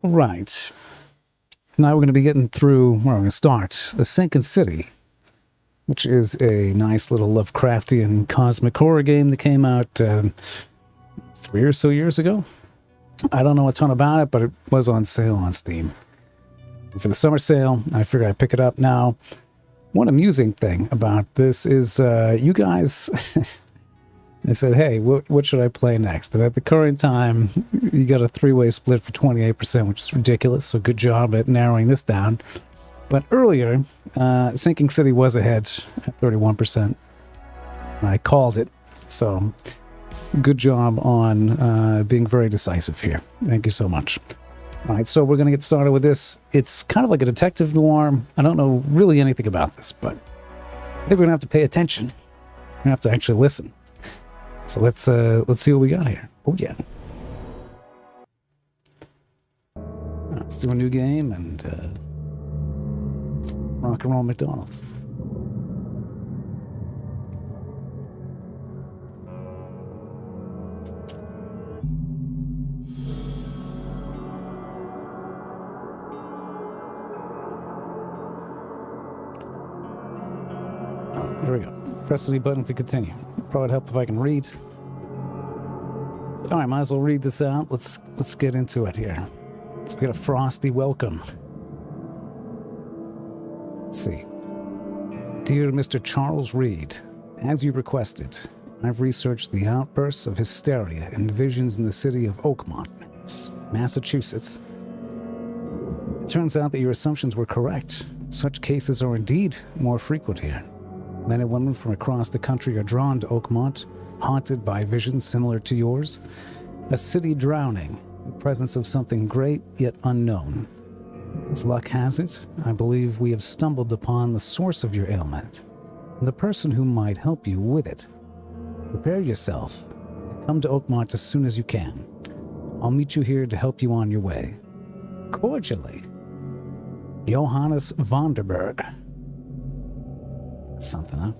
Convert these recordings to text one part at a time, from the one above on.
Right. Now we're going to be getting through, where we're going to start, The Sinking City, which is a nice little Lovecraftian cosmic horror game that came out 3 or so years ago. I don't know a ton about it, but it was on sale on Steam. For the summer sale, I figured I'd pick it up now. One amusing thing about this is you guys... I said, hey, what should I play next? And at the current time, you got a 3-way split for 28%, which is ridiculous. So good job at narrowing this down. But earlier, Sinking City was ahead at 31%. I called it. So good job on being very decisive here. Thank you so much. All right, so we're going to get started with this. It's kind of like a detective noir. I don't know really anything about this, but I think we're going to have to pay attention. We're going to have to actually listen. So let's see what we got here. Oh yeah. Let's do a new game and rock and roll McDonald's. Oh, here we go. Press the button to continue. Probably would help if I can read. All right, might as well read this out. Let's get into it here. So we got a frosty welcome. Let's see. Dear Mr. Charles Reed, as you requested, I've researched the outbursts of hysteria and visions in the city of Oakmont, Massachusetts. It turns out that your assumptions were correct. Such cases are indeed more frequent here. Men and women from across the country are drawn to Oakmont, haunted by visions similar to yours. A city drowning, the presence of something great yet unknown. As luck has it, I believe we have stumbled upon the source of your ailment, and the person who might help you with it. Prepare yourself, and come to Oakmont as soon as you can. I'll meet you here to help you on your way. Cordially, Johannes Vonderberg. Something, huh?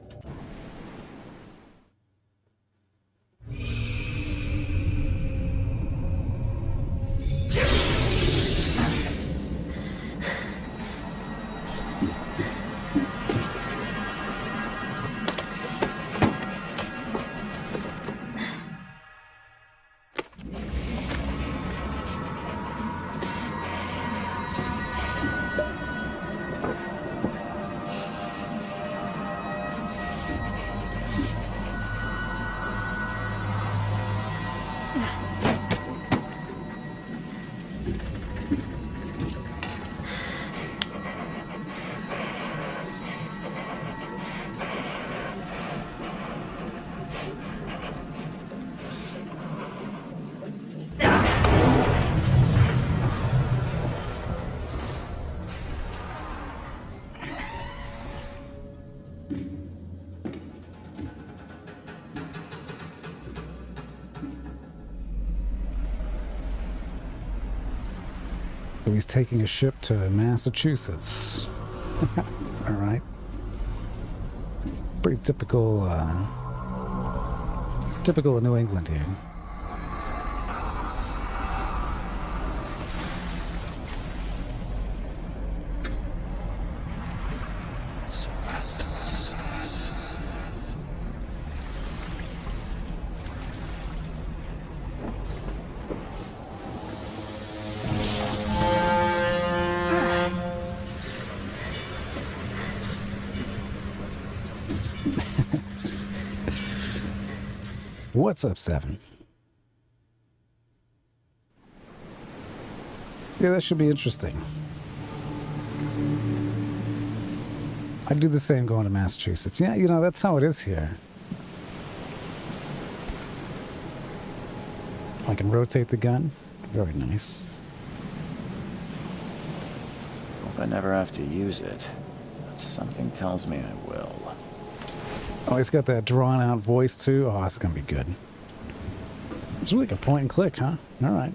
So he's taking a ship to Massachusetts. All right. Pretty typical of New England here. What's up, Seven? Yeah, that should be interesting. I'd do the same going to Massachusetts. Yeah, you know, that's how it is here. I can rotate the gun. Very nice. Hope I never have to use it, but something tells me I will. Oh, he's got that drawn-out voice, too. Oh, it's gonna be good. It's really like a point-and-click, huh? All right.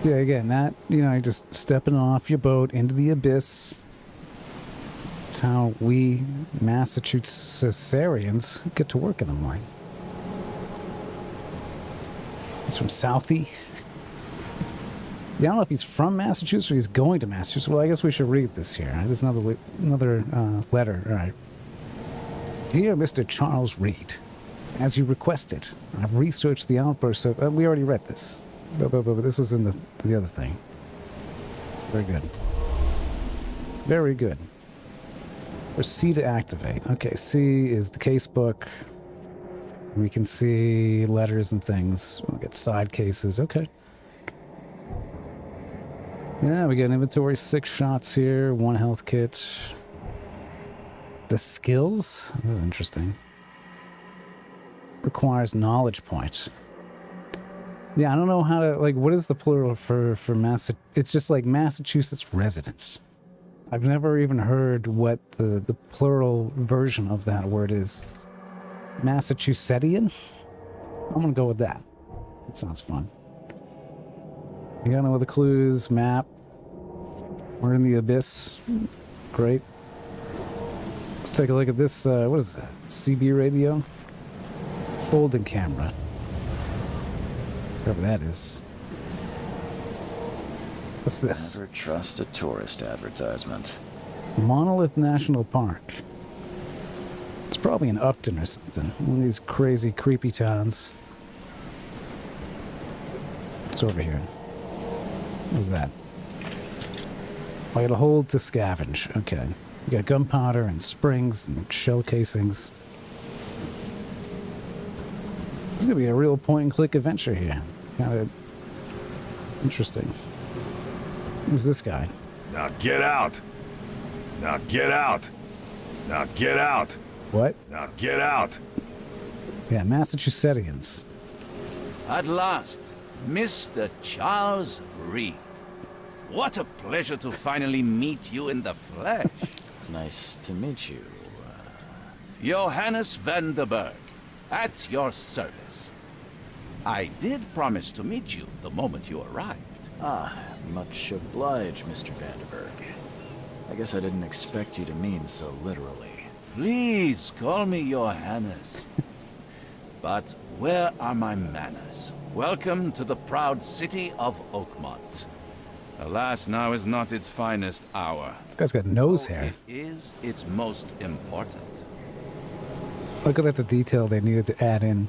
Yeah, again, that, you know, you're just stepping off your boat into the abyss. That's how we Massachusettsarians get to work in the morning. It's from Southie. Yeah, I don't know if he's from Massachusetts or he's going to Massachusetts. Well, I guess we should read this here. There's another letter. All right. Dear Mr. Charles Reed, as you requested, I've researched the outburst of... we already read this. But this was in the other thing. Very good. Very good. Or C to activate. Okay, C is the casebook. We can see letters and things. We'll get side cases. Okay. Yeah, we got inventory, 6 shots here, 1 health kit. The skills? This is interesting. Requires knowledge point. Yeah, I don't know how to, like, what is the plural for it's just like Massachusetts residents. I've never even heard what the plural version of that word is. Massachusettian? I'm gonna go with that. It sounds fun. You got know the clues, map. We're in the abyss. Great. Let's take a look at this, what is that? CB radio? Folding camera. Whatever that is. What's this? Never trust a tourist advertisement. Monolith National Park. It's probably in Upton or something. One of these crazy, creepy towns. What's over here? What's that? I got a hold to scavenge. Okay. You got gunpowder and springs and shell casings. This is gonna be a real point-and-click adventure here. Kind of interesting. Who's this guy? Now get out! Now get out! Now get out! What? Now get out! Yeah, Massachusettians. At last, Mr. Charles Reed. What a pleasure to finally meet you in the flesh. Nice to meet you. Johannes van der Berg, at your service. I did promise to meet you the moment you arrived. Ah, much obliged, Mr. Vanderberg. I guess I didn't expect you to mean so literally. Please call me Johannes. But where are my manners? Welcome to the proud city of Oakmont. Alas, now is not its finest hour. This guy's got nose hair. It is its most important. Look at that's a detail they needed to add in.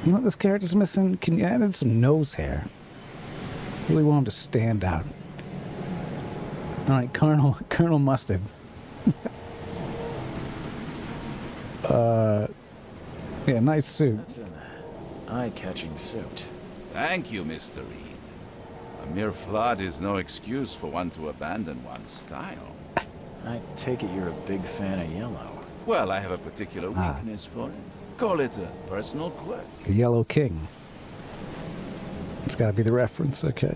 You know what this character's missing? Can you add in some nose hair? Really want him to stand out. Alright, Colonel Mustard. Yeah, nice suit. That's an eye-catching suit. Thank you, Mr. Reed. A mere flood is no excuse for one to abandon one's style. I take it you're a big fan of yellow. Well, I have a particular weakness for it. Call it a personal quirk. The Yellow King. It's gotta be the reference, okay.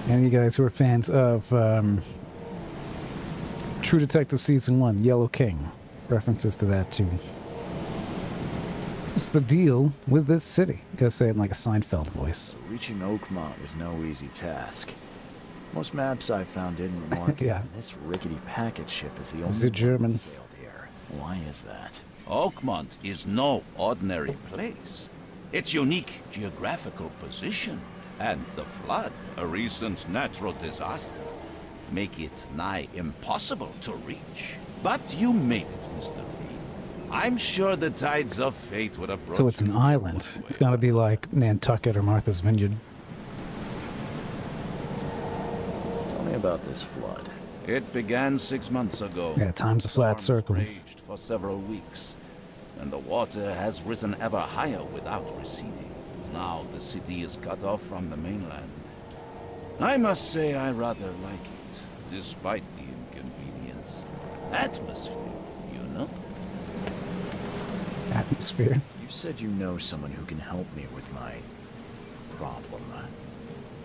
And you guys who are fans of True Detective Season 1, Yellow King. References to that too. What's the deal with this city? Gotta say it in like a Seinfeld voice. Reaching Oakmont is no easy task. Most maps I found didn't mark it, Yeah. and this rickety packet ship is the only Is it one German? that sailed here. Why is that? Oakmont is no ordinary place. Its unique geographical position and the flood, a recent natural disaster, make it nigh impossible to reach. But you made it, Mr. Reed. I'm sure the tides of fate would approach. So it's an you island. one way It's gotta be like Nantucket or Martha's Vineyard. Tell me about this flood. It began 6 months ago. Yeah, time's a flat Storms circle. raged for several weeks, and the water has risen ever higher without receding. Now the city is cut off from the mainland. I must say I rather like it, despite the inconvenience. Atmosphere, you know? Atmosphere. You said you know someone who can help me with my problem.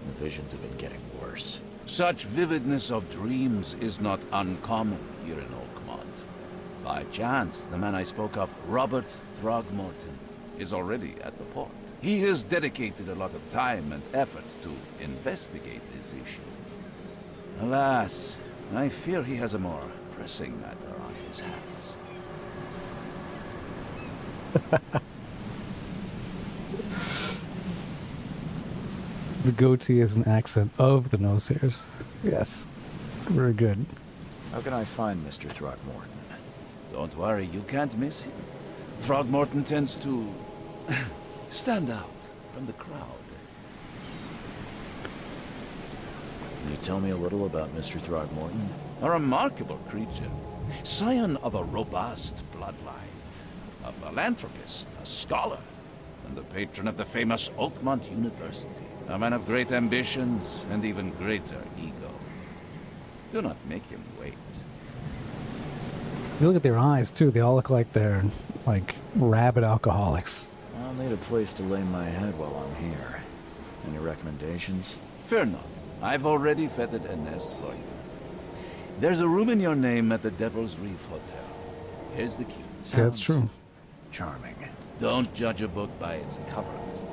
The visions have been getting worse. Such vividness of dreams is not uncommon here in Oakmont. By chance, the man I spoke of, Robert Throgmorton, is already at the port. He has dedicated a lot of time and effort to investigate this issue. Alas, I fear he has a more pressing matter on his hands. The goatee is an accent of the nose hairs. Yes. Very good. How can I find Mr. Throckmorton? Don't worry, you can't miss him. Throgmorton tends to stand out from the crowd. Can you tell me a little about Mr. Throckmorton? A remarkable creature, scion of a robust bloodline, a philanthropist, a scholar, and the patron of the famous Oakmont University. A man of great ambitions and even greater ego. Do not make him wait. You look at their eyes, too. They all look like they're, like, rabid alcoholics. I'll need a place to lay my head while I'm here. Any recommendations? Fear not. I've already feathered a nest for you. There's a room in your name at the Devil's Reef Hotel. Here's the key. That's true. Charming. Don't judge a book by its cover, Mr. Reed.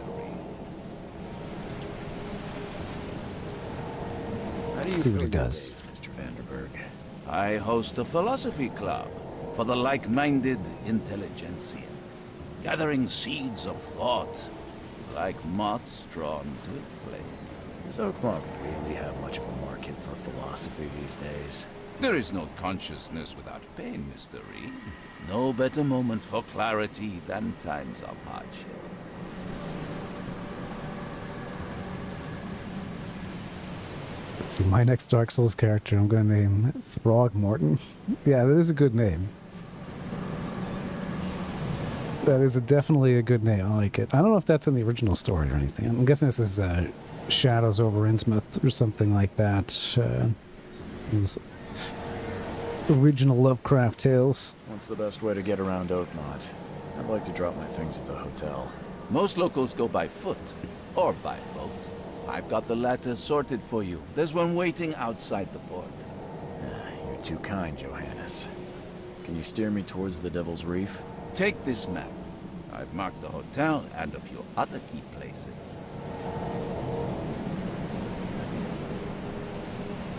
How do you See what fill he your does. days, Mr. Vanderberg? I host a philosophy club for the like-minded intelligentsia, gathering seeds of thought like moths drawn to a flame. Does Oakmont really have much of a market for philosophy these days? There is no consciousness without pain, Mr. Reed. No better moment for clarity than times of hardship. Let's see, my next Dark Souls character I'm going to name Throgmorton. Yeah, that is a good name. That is definitely a good name. I like it. I don't know if that's in the original story or anything. I'm guessing this is Shadows over Innsmouth or something like that. These original Lovecraft tales. What's the best way to get around Oakmont? I'd like to drop my things at the hotel. Most locals go by foot or by boat. I've got the latter sorted for you. There's one waiting outside the port. You're too kind, Johannes. Can you steer me towards the Devil's Reef? Take this map. I've marked the hotel and a few other key places.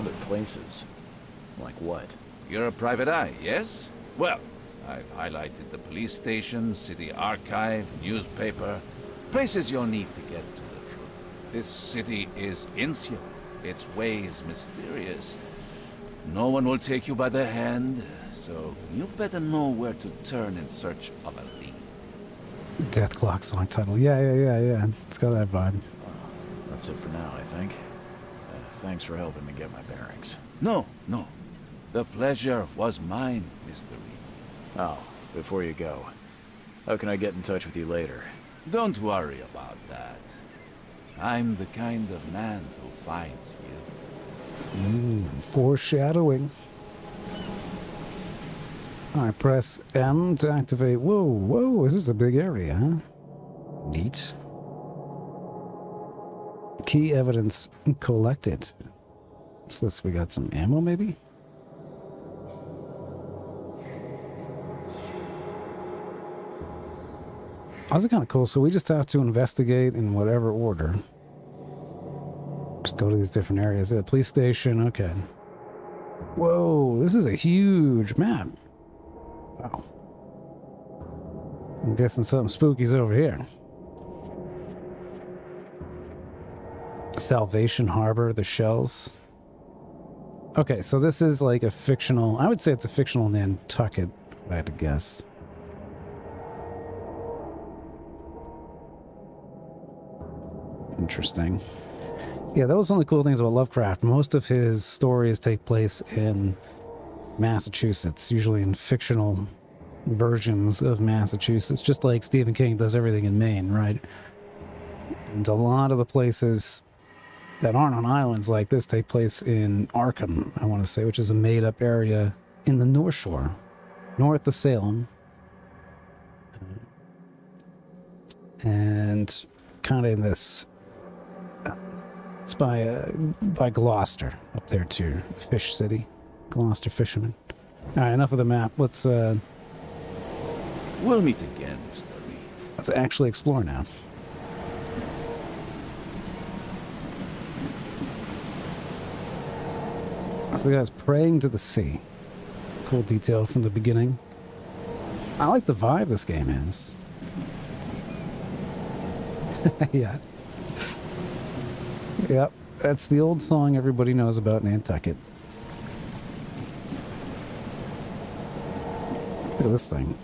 Other places? Like what? You're a private eye, yes? Well, I've highlighted the police station, city archive, newspaper, places you'll need to get to the truth. This city is insular, its ways mysterious. No one will take you by the hand, so you better know where to turn in search of a lead. Death Clock song title. Yeah. It's got that vibe. That's it for now, I think. Thanks for helping me get my bearings. No. The pleasure was mine, Mr. Reed. Oh, before you go, how can I get in touch with you later? Don't worry about that. I'm the kind of man who finds you. Foreshadowing. I press M to activate. Whoa, this is a big area, huh? Neat. Key evidence collected. What's this? We got some ammo, maybe? That's kind of cool. So we just have to investigate in whatever order. Just go to these different areas. The police station, okay. Whoa, this is a huge map. Wow. I'm guessing something spooky's over here. Salvation Harbor, the shells. Okay, so this is like a fictional... I would say it's a fictional Nantucket, if I had to guess. Interesting. Yeah, that was one of the cool things about Lovecraft. Most of his stories take place in Massachusetts, usually in fictional versions of Massachusetts, just like Stephen King does everything in Maine, right? And a lot of the places that aren't on islands like this take place in Arkham, I want to say, which is a made-up area in the North Shore, north of Salem. And kind of in this... It's by Gloucester, up there too. Fish City. Gloucester fishermen. Alright, enough of the map. Let's We'll meet again, Mr. Reed. let's actually explore now. So the guy's praying to the sea. Cool detail from the beginning. I like the vibe this game has. Yep, that's the old song everybody knows about Nantucket. Look at this thing.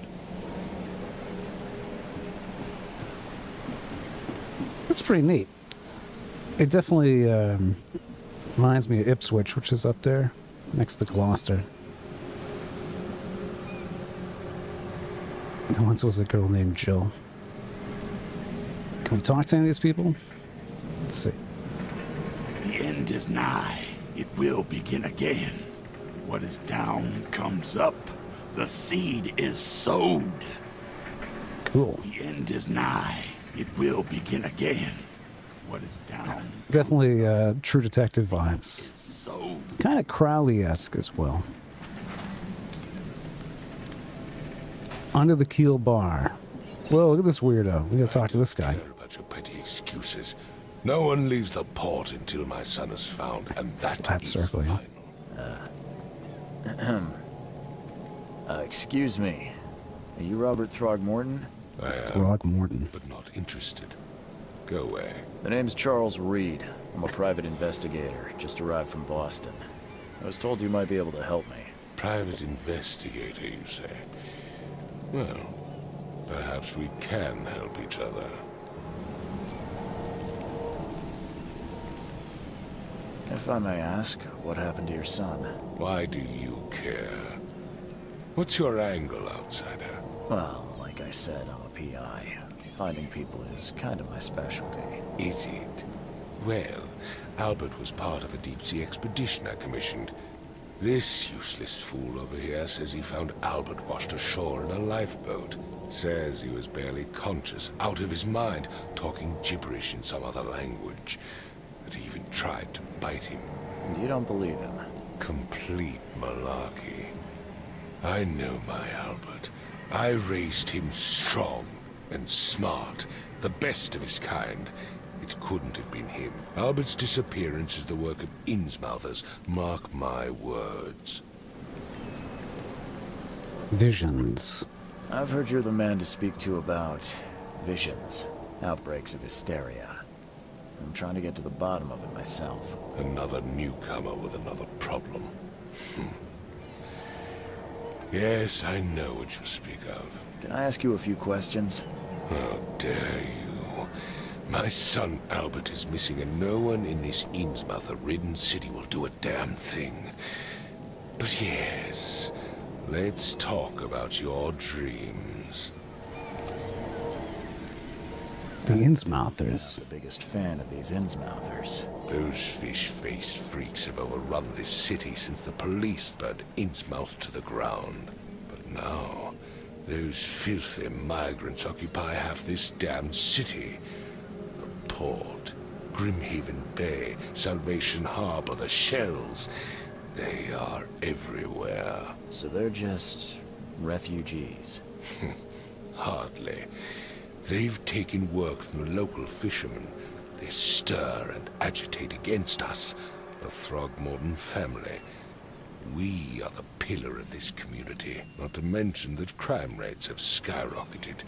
It's pretty neat. It definitely reminds me of Ipswich, which is up there next to Gloucester. There once was a girl named Jill. Can we talk to any of these people? Let's see. The end is nigh. It will begin again. What is down comes up. The seed is sowed. Cool. The end is nigh. It will begin again. What is down Definitely True Detective vibes. is sowed. Kind of Crowley-esque as well. Under the Keel Bar. Whoa, look at this weirdo. We gotta talk to this guy. Care about your petty excuses. No one leaves the port until my son is found, and that is circling. final. Excuse me. Are you Robert Throgmorton? I am, Throgmorton. but not interested. Go away. The name's Charles Reed. I'm a private investigator, just arrived from Boston. I was told you might be able to help me. Private investigator, you say? Well, perhaps we can help each other. If I may ask, what happened to your son? Why do you care? What's your angle, outsider? Well, like I said, I'm a PI. Finding people is kind of my specialty. Is it? Well, Albert was part of a deep-sea expedition I commissioned. This useless fool over here says he found Albert washed ashore in a lifeboat. Says he was barely conscious, out of his mind, talking gibberish in some other language. That he even tried to bite him. And you don't believe him? Complete malarkey. I know my Albert. I raised him strong and smart, the best of his kind. It couldn't have been him. Albert's disappearance is the work of Innsmouthers. Mark my words. Visions. I've heard you're the man to speak to about visions, outbreaks of hysteria. I'm trying to get to the bottom of it myself. Another newcomer with another problem. Yes, I know what you speak of. Can I ask you a few questions? How dare you? My son Albert is missing, and no one in this Innsmouther-ridden city will do a damn thing. But yes, let's talk about your dreams. The Innsmouthers. The biggest fan of these Innsmouthers. Those fish-faced freaks have overrun this city since the police burned Innsmouth to the ground. But now, those filthy migrants occupy half this damned city. The port, Grimhaven Bay, Salvation Harbor, the shells. They are everywhere. So they're just refugees. Hardly. They've taken work from the local fishermen. They stir and agitate against us, the Throgmorton family. We are the pillar of this community, not to mention that crime rates have skyrocketed.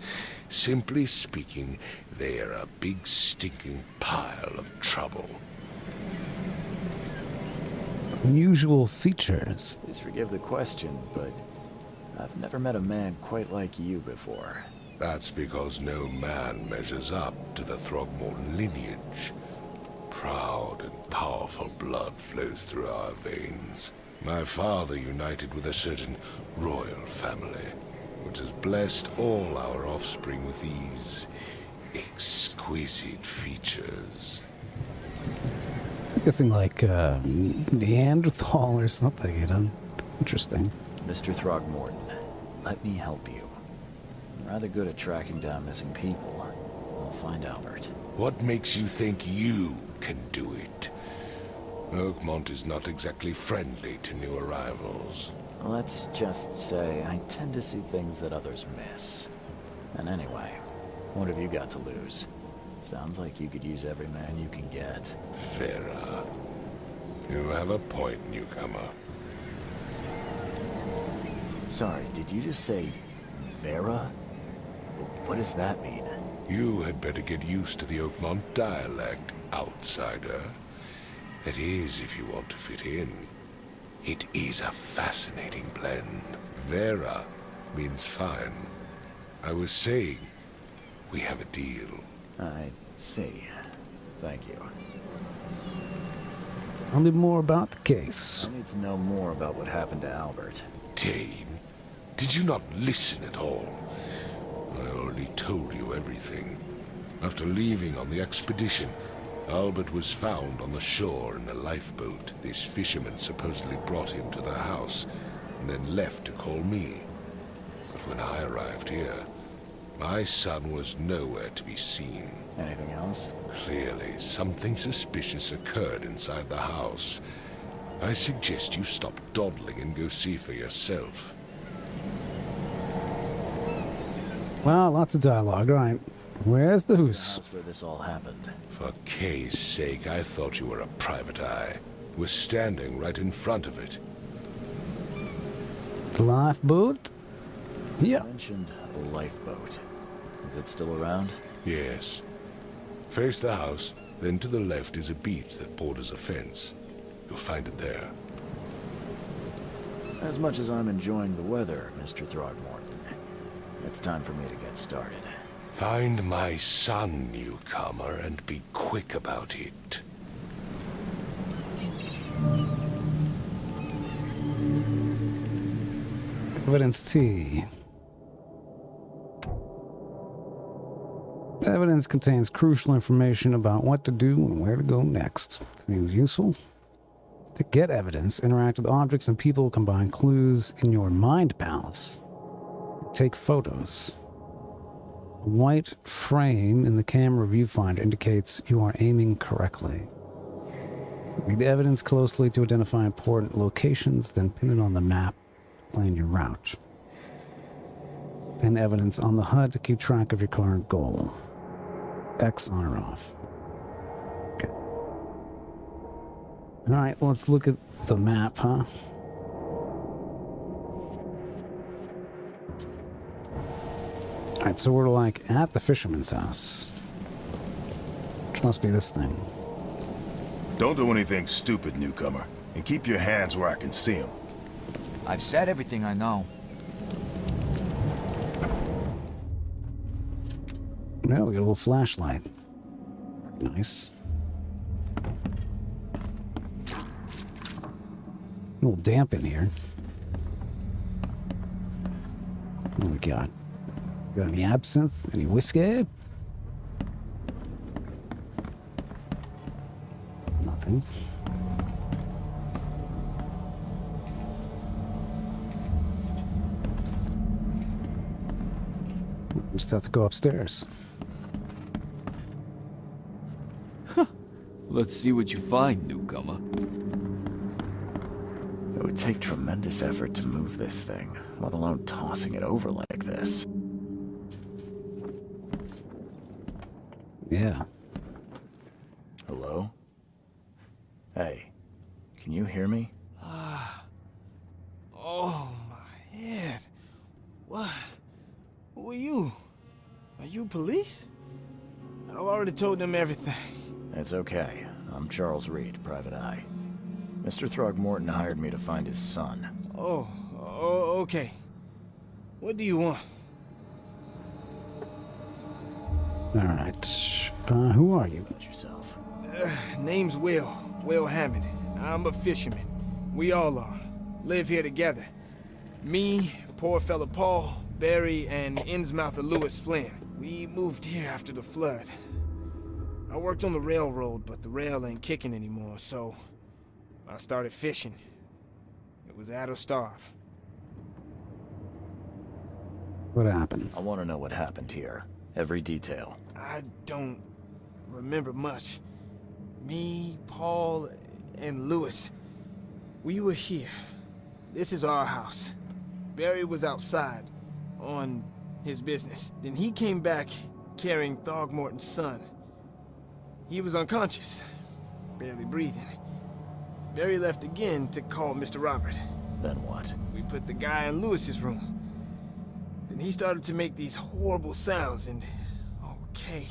Simply speaking, they are a big stinking pile of trouble. Unusual features. Please forgive the question, but I've never met a man quite like you before. That's because no man measures up to the Throgmorton lineage. Proud and powerful blood flows through our veins. My father united with a certain royal family, which has blessed all our offspring with these exquisite features. I'm guessing like Neanderthal or something, you know? Interesting. Mr. Throgmorton, let me help you. I'm rather good at tracking down missing people. I'll find Albert. What makes you think you can do it? Oakmont is not exactly friendly to new arrivals. Let's just say I tend to see things that others miss. And anyway, what have you got to lose? Sounds like you could use every man you can get. Vera. You have a point, newcomer. Sorry, did you just say Vera? What does that mean? You had better get used to the Oakmont dialect, outsider. That is, if you want to fit in. It is a fascinating blend. Vera means fine. I was saying, we have a deal. I see. Thank you. Tell me more about the case. I need to know more about what happened to Albert. Dane, did you not listen at all? I already told you everything. After leaving on the expedition, Albert was found on the shore in a lifeboat. This fisherman supposedly brought him to the house, and then left to call me. But when I arrived here, my son was nowhere to be seen. Anything else? Clearly, something suspicious occurred inside the house. I suggest you stop dawdling and go see for yourself. Well, lots of dialogue. All right. Where's the hoose? That's where this all happened. For Kay's sake, I thought you were a private eye. We're standing right in front of it. The lifeboat? Yeah. You mentioned a lifeboat. Is it still around? Yes. Face the house, then to the left is a beach that borders a fence. You'll find it there. As much as I'm enjoying the weather, Mr. Throgmorton, it's time for me to get started. Find my son, newcomer, and be quick about it. Evidence T. Evidence contains crucial information about what to do and where to go next. Seems useful. To get evidence, interact with objects and people, combine clues in your mind palace. Take photos. A white frame in the camera viewfinder indicates you are aiming correctly. Read evidence closely to identify important locations, then pin it on the map to plan your route. Pin evidence on the HUD to keep track of your current goal. X on or off. Okay. Alright, well, let's look at the map, huh? Alright, so we're like at the fisherman's house. Which must be this thing. Don't do anything stupid, newcomer. And keep your hands where I can see them. I've said everything I know. Well, we got a little flashlight. Nice. A little damp in here. What do we got? Got any absinthe? Any whiskey? Nothing. We just have to go upstairs. Let's see what you find, newcomer. It would take tremendous effort to move this thing, let alone tossing it over like this. Yeah. Hello? Hey, can you hear me? Oh, my head. What? Who are you? Are you police? I've already told them everything. It's okay. I'm Charles Reed, Private Eye. Mr. Throgmorton hired me to find his son. Oh, okay. What do you want? Alright. Who are you? About yourself. Name's Will Hammond. I'm a fisherman. We all are. Live here together. Me, poor fella Paul, Barry, and Innsmouther Lewis Flynn. We moved here after the flood. I worked on the railroad, but the rail ain't kicking anymore, so I started fishing. It was add or starve. What happened? I want to know what happened here. Every detail. I don't remember much. Me, Paul, and Lewis, we were here. This is our house. Barry was outside, on his business. Then he came back carrying Throgmorton's son. He was unconscious, barely breathing. Barry left again to call Mr. Robert. Then what? We put the guy in Lewis's room. Then he started to make these horrible sounds and, oh Kay,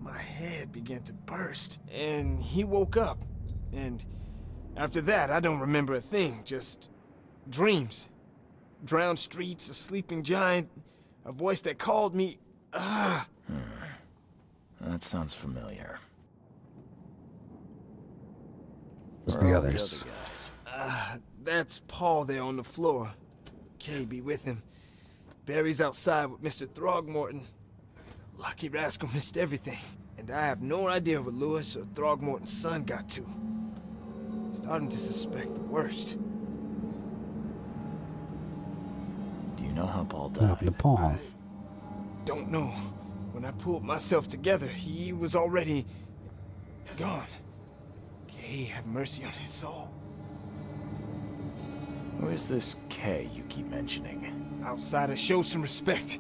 my head began to burst, and he woke up. And after that, I don't remember a thing, just dreams. Drowned streets, a sleeping giant, a voice that called me. That sounds familiar. Who's Where the are others? other guys? That's Paul there on the floor. Kay be with him. Barry's outside with Mr. Throgmorton. Lucky rascal missed everything. And I have no idea what Lewis or Throgmorton's son got to. Starting to suspect the worst. Do you know how Paul What happened died? to Paul? Don't know. When I pulled myself together, he was already gone. Kay have mercy on his soul. Who is this K you keep mentioning? Outsiders, show some respect.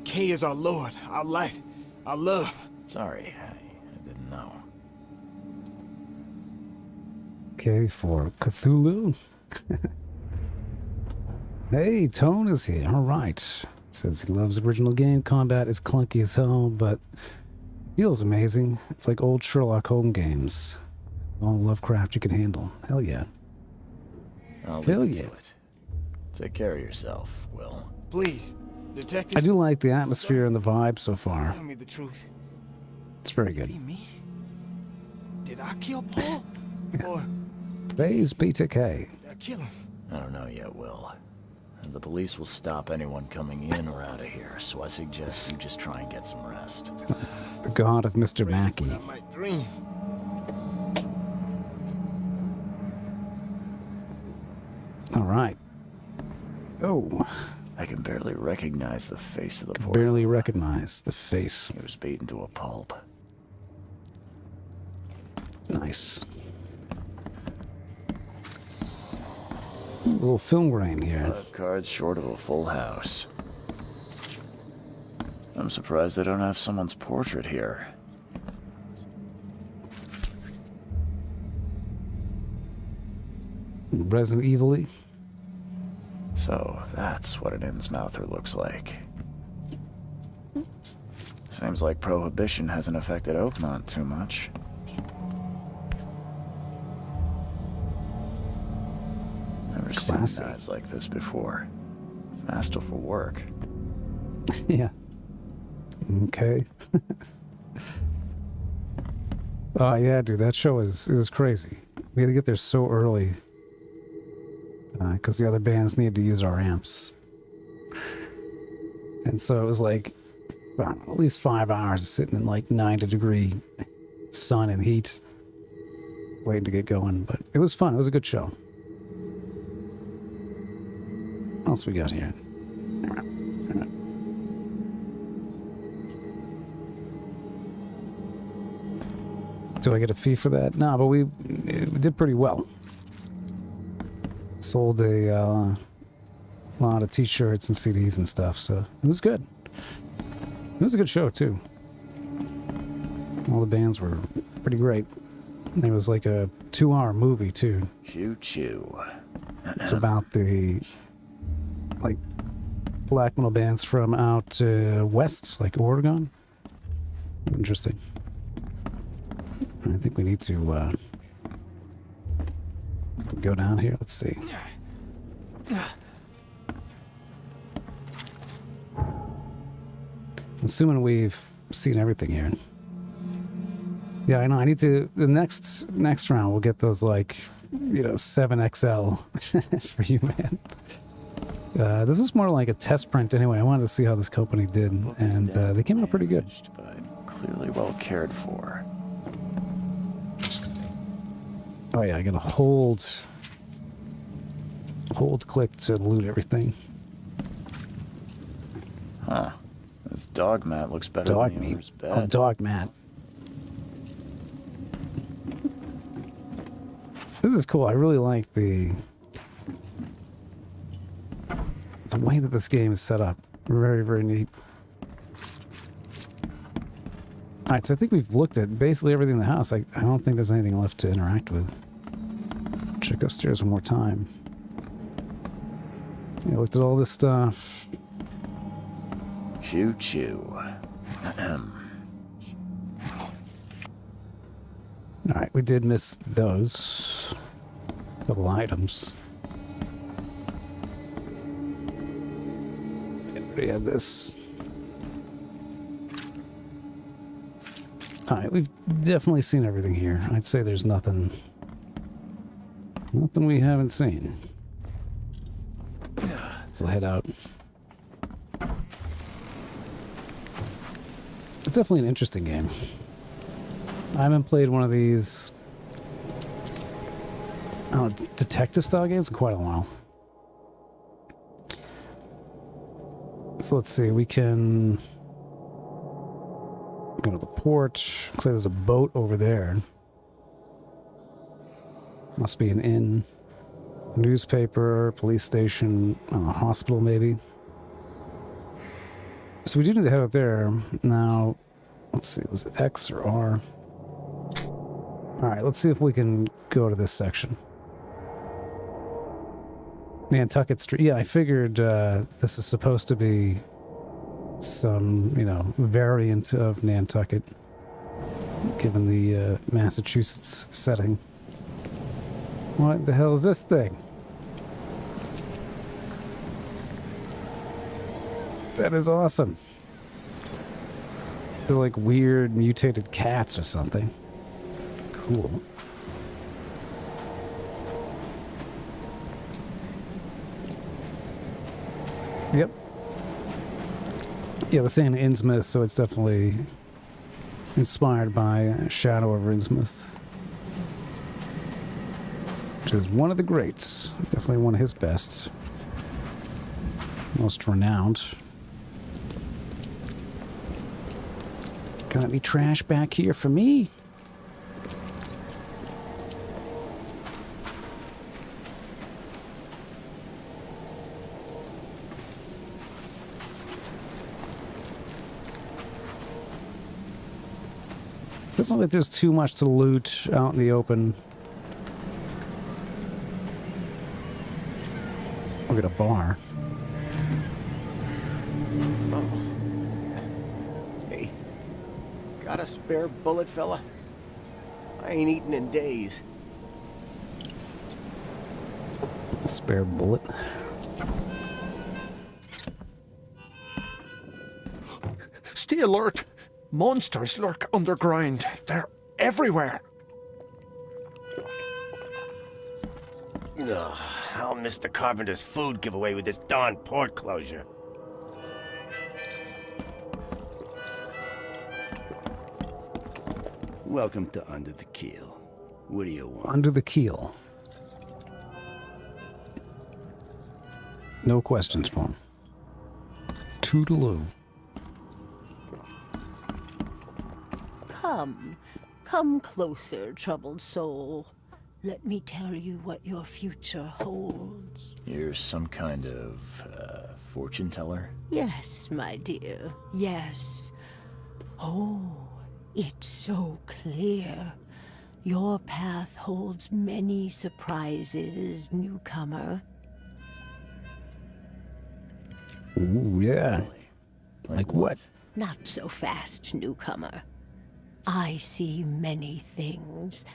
Kay is our lord, our light, our love. Sorry, I didn't know. Okay, for Cthulhu. Hey, Tone is here. All right. Says he loves the original game. Combat is clunky as hell, but feels amazing. It's like old Sherlock Holmes games. All Lovecraft you can handle. Hell yeah. I'll Hell leave you yeah. to it. Take care of yourself, Will. Please, detective. I do like the atmosphere and the vibe so far. Tell me the truth. It's very Be good. me? Did I kill Paul? Or Phase BTK. did I kill him? I don't know yet, Will. The police will stop anyone coming in or out of here, so I suggest you just try and get some rest. The god of Mr. What Mackey. I might dream. All right. Oh, I can barely recognize the face of the poor. barely recognize the face. He was beaten to a pulp. Nice. A little film grain here. 5 cards short of a full house. I'm surprised they don't have someone's portrait here. Resident Evil-y. So that's what an Innsmouther looks like. Seems like Prohibition hasn't affected Oakmont too much. Never seen Classy. knives like this before. Masterful work. Yeah. Okay. Oh yeah, dude, that show it was crazy. We had to get there so early because the other bands needed to use our amps, and so it was like I don't know, at least 5 hours sitting in like 90-degree sun and heat, waiting to get going. But it was fun. It was a good show. What else we got here? Do I get a fee for that? No, but we did pretty well. Sold a lot of t-shirts and CDs and stuff, so it was good. It was a good show, too. All the bands were pretty great. It was like a 2-hour movie, too. Choo-choo. It's about the, like, black metal bands from out west, like Oregon. Interesting. I think we need to go down here. Let's see. Assuming we've seen everything here. Yeah, I know. I need to. The next round, we'll get those like, 7XL for you, man. This is more like a test print anyway. I wanted to see how this company did, and they came out pretty good. Damaged, but clearly well cared for. Oh yeah, I gotta hold click to loot everything. Huh. This dog mat looks better Dog than the meat. owner's bed. Oh, dog mat. This is cool. I really like the way that this game is set up. Very, very neat. Alright, so I think we've looked at basically everything in the house. I don't think there's anything left to interact with. Check upstairs one more time. Yeah, looked at all this stuff. Choo-choo. we did miss those. A couple items. We have this. Alright, we've definitely seen everything here. I'd say there's nothing we haven't seen. So head out. It's definitely an interesting game. I haven't played one of these detective style games in quite a while. So let's see, we can go to the porch. Looks like there's a boat over there. Must be an inn. Newspaper, police station, hospital maybe. So we do need to head up there. Now, let's see, was it X or R? Alright, let's see if we can go to this section. Nantucket Street. Yeah, I figured this is supposed to be some, variant of Nantucket, given the Massachusetts setting. What the hell is this thing? That is awesome. They're like weird mutated cats or something. Cool. Yep. Yeah, the saying Innsmouth, so it's definitely inspired by Shadow of Innsmouth, which is one of the greats. Definitely one of his best. Most renowned. Got any trash back here for me? Doesn't look like there's too much to loot out in the open. Look at a bar. Hey, got a spare bullet, fella? I ain't eaten in days. A spare bullet. Stay alert. Monsters lurk underground. They're everywhere. Ugh, I'll miss the carpenter's food giveaway with this darn port closure. Welcome to Under the Keel. What do you want? Under the Keel. No questions for him. Toodaloo. Come closer, troubled soul. Let me tell you what your future holds. You're some kind of, fortune teller? Yes, my dear, yes. Oh, it's so clear. Your path holds many surprises, newcomer. Ooh, yeah. Like what? Not so fast, newcomer. I see many things.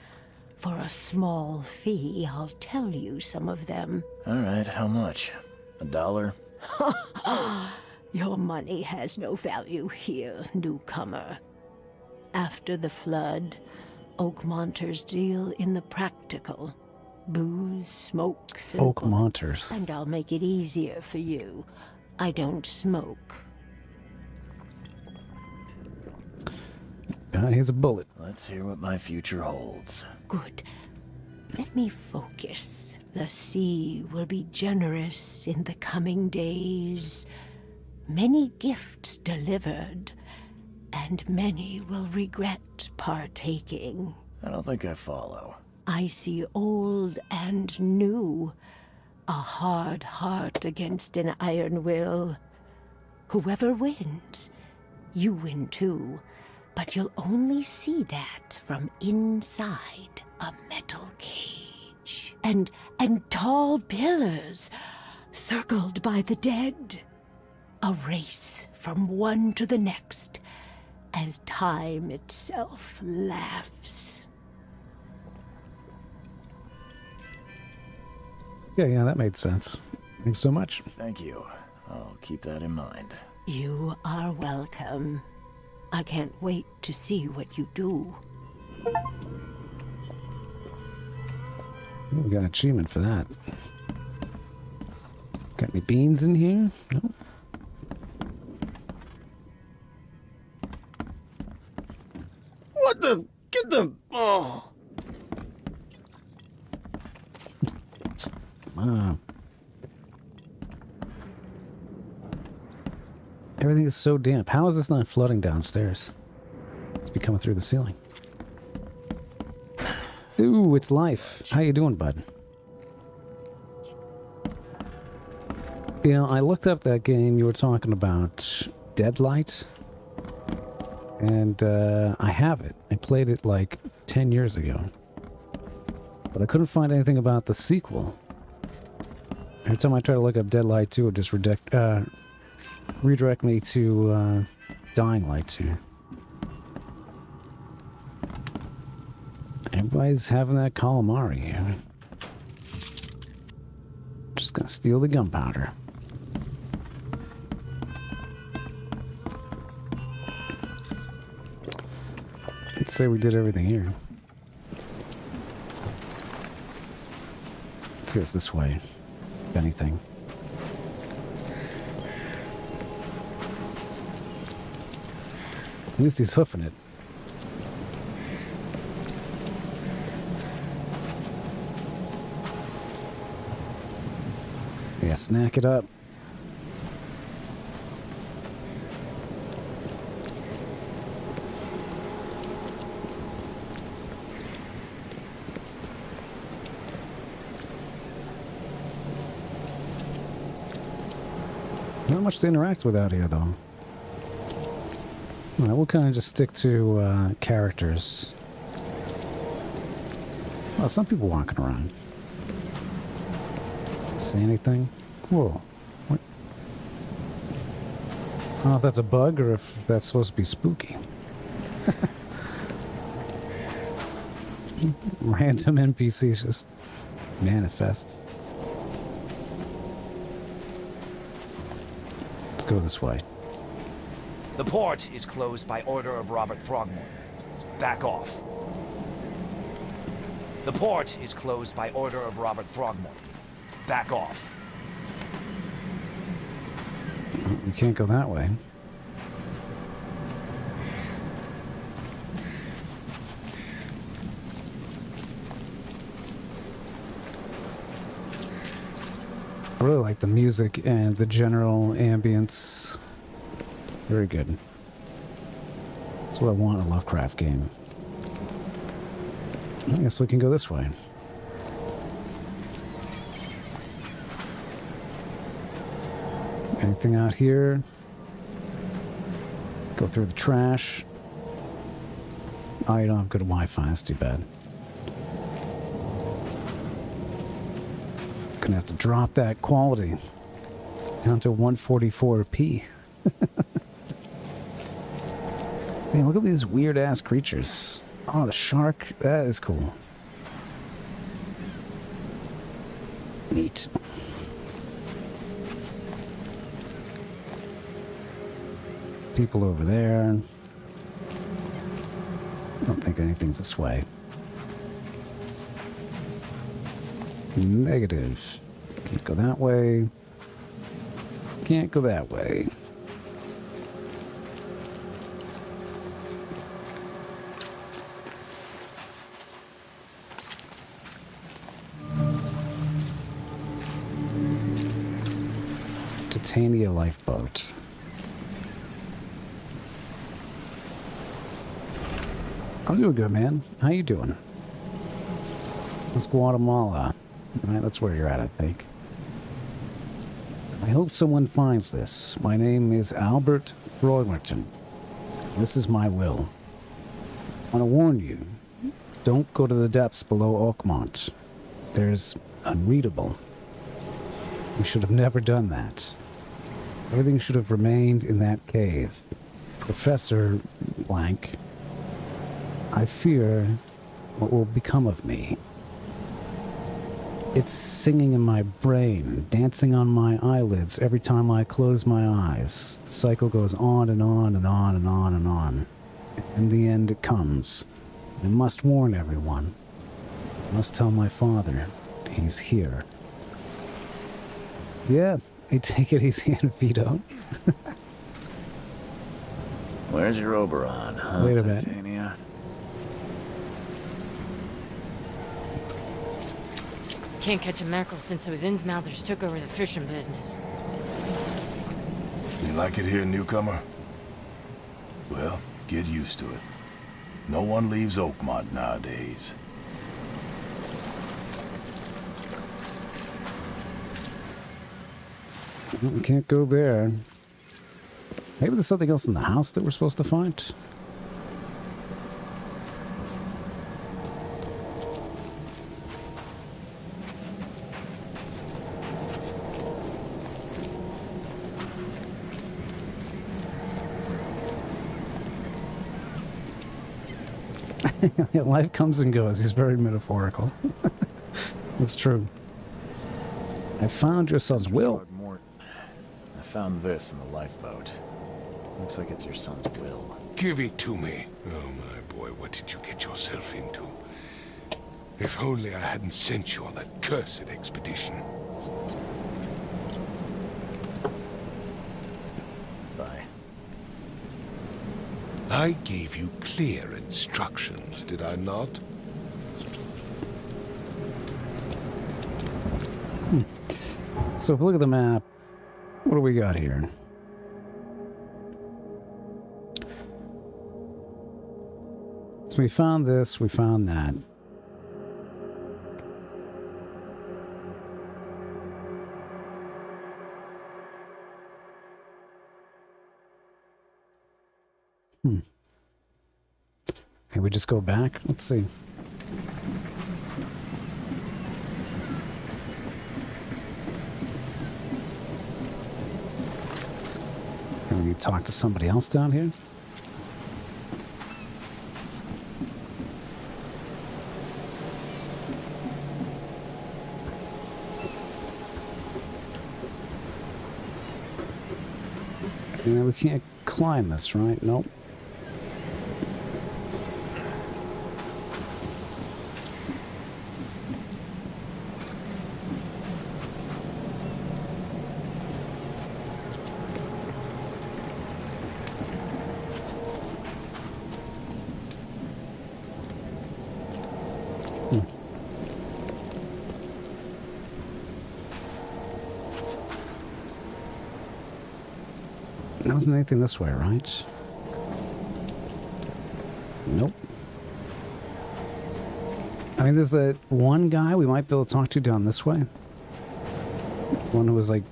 For a small fee, I'll tell you some of them. All right, how much? $1? Your money has no value here, newcomer. After the flood, Oakmonters deal in the practical. Booze, smokes, and Oakmonters. bullets. And I'll make it easier for you. I don't smoke. Here's a bullet. Let's hear what my future holds. Good. Let me focus. The sea will be generous in the coming days. Many gifts delivered, and many will regret partaking. I don't think I follow. I see old and new. A hard heart against an iron will. Whoever wins, you win too. But you'll only see that from inside a metal cage. And tall pillars, circled by the dead. A race from one to the next, as time itself laughs. Yeah, that made sense. Thanks so much. Thank you. I'll keep that in mind. You are welcome. I can't wait to see what you do. We got an achievement for that. Got any beans in here? No. What the? Get the... Oh. Everything is so damp. How is this not flooding downstairs? It's be coming through the ceiling. Ooh, it's life. How you doing, bud? You know, I looked up that game you were talking about, Deadlight. And I have it. I played it like 10 years ago. But I couldn't find anything about the sequel. Every time I try to look up Deadlight 2, it just redirect me to Dying Light 2. Everybody's having that calamari here. Just gonna steal the gunpowder. Let's say we did everything here. Let's go this way, if anything. At least he's hoofing it. Yeah, snack it up. Not much to interact with out here, though. Alright, we'll kind of just stick to characters. Well, some people walking around. See anything? Whoa. What? I don't know if that's a bug or if that's supposed to be spooky. Random NPCs just manifest. Let's go this way. The port is closed by order of Robert Throgmorton. Back off. The port is closed by order of Robert Throgmorton. Back off. You can't go that way. I really like the music and the general ambience. Very good. That's what I want in a Lovecraft game. I guess we can go this way. Anything out here? Go through the trash. Oh, you don't have good Wi-Fi. That's too bad. Gonna have to drop that quality down to 144p. Man, look at these weird-ass creatures. Oh, the shark. That is cool. Neat. People over there. Don't think anything's this way. Negative. Can't go that way. Can't go that way. Titania lifeboat. I'm doing good, man. How you doing? It's Guatemala. Right, that's where you're at, I think. I hope someone finds this. My name is Albert Roylerton. This is my will. I want to warn you, don't go to the depths below Oakmont. There's unreadable. You should have never done that. Everything should have remained in that cave. Professor Blank, I fear what will become of me. It's singing in my brain, dancing on my eyelids every time I close my eyes. The cycle goes on and on and on and on and on. In the end, it comes. I must warn everyone. I must tell my father. He's here. Yeah, I take it easy and Vito. Where's your Oberon, huh, Wait a minute. Titania? Can't catch a mackerel since those Innsmouthers took over the fishing business. You like it here, newcomer? Well, get used to it. No one leaves Oakmont nowadays. We can't go there. Maybe there's something else in the house that we're supposed to find? Life comes and goes. He's very metaphorical. That's true. I found your son's will. I found this in the lifeboat. Looks like it's your son's will. Give it to me. Oh, my boy, what did you get yourself into? If only I hadn't sent you on that cursed expedition. Bye. I gave you clear instructions, did I not? So if we look at the map, what do we got here? So we found this, we found that. Can we just go back? Let's see. Can we talk to somebody else down here? Yeah, we can't climb this, right? Nope. There wasn't anything this way, right? Nope. I mean, there's that one guy we might be able to talk to down this way. One who was like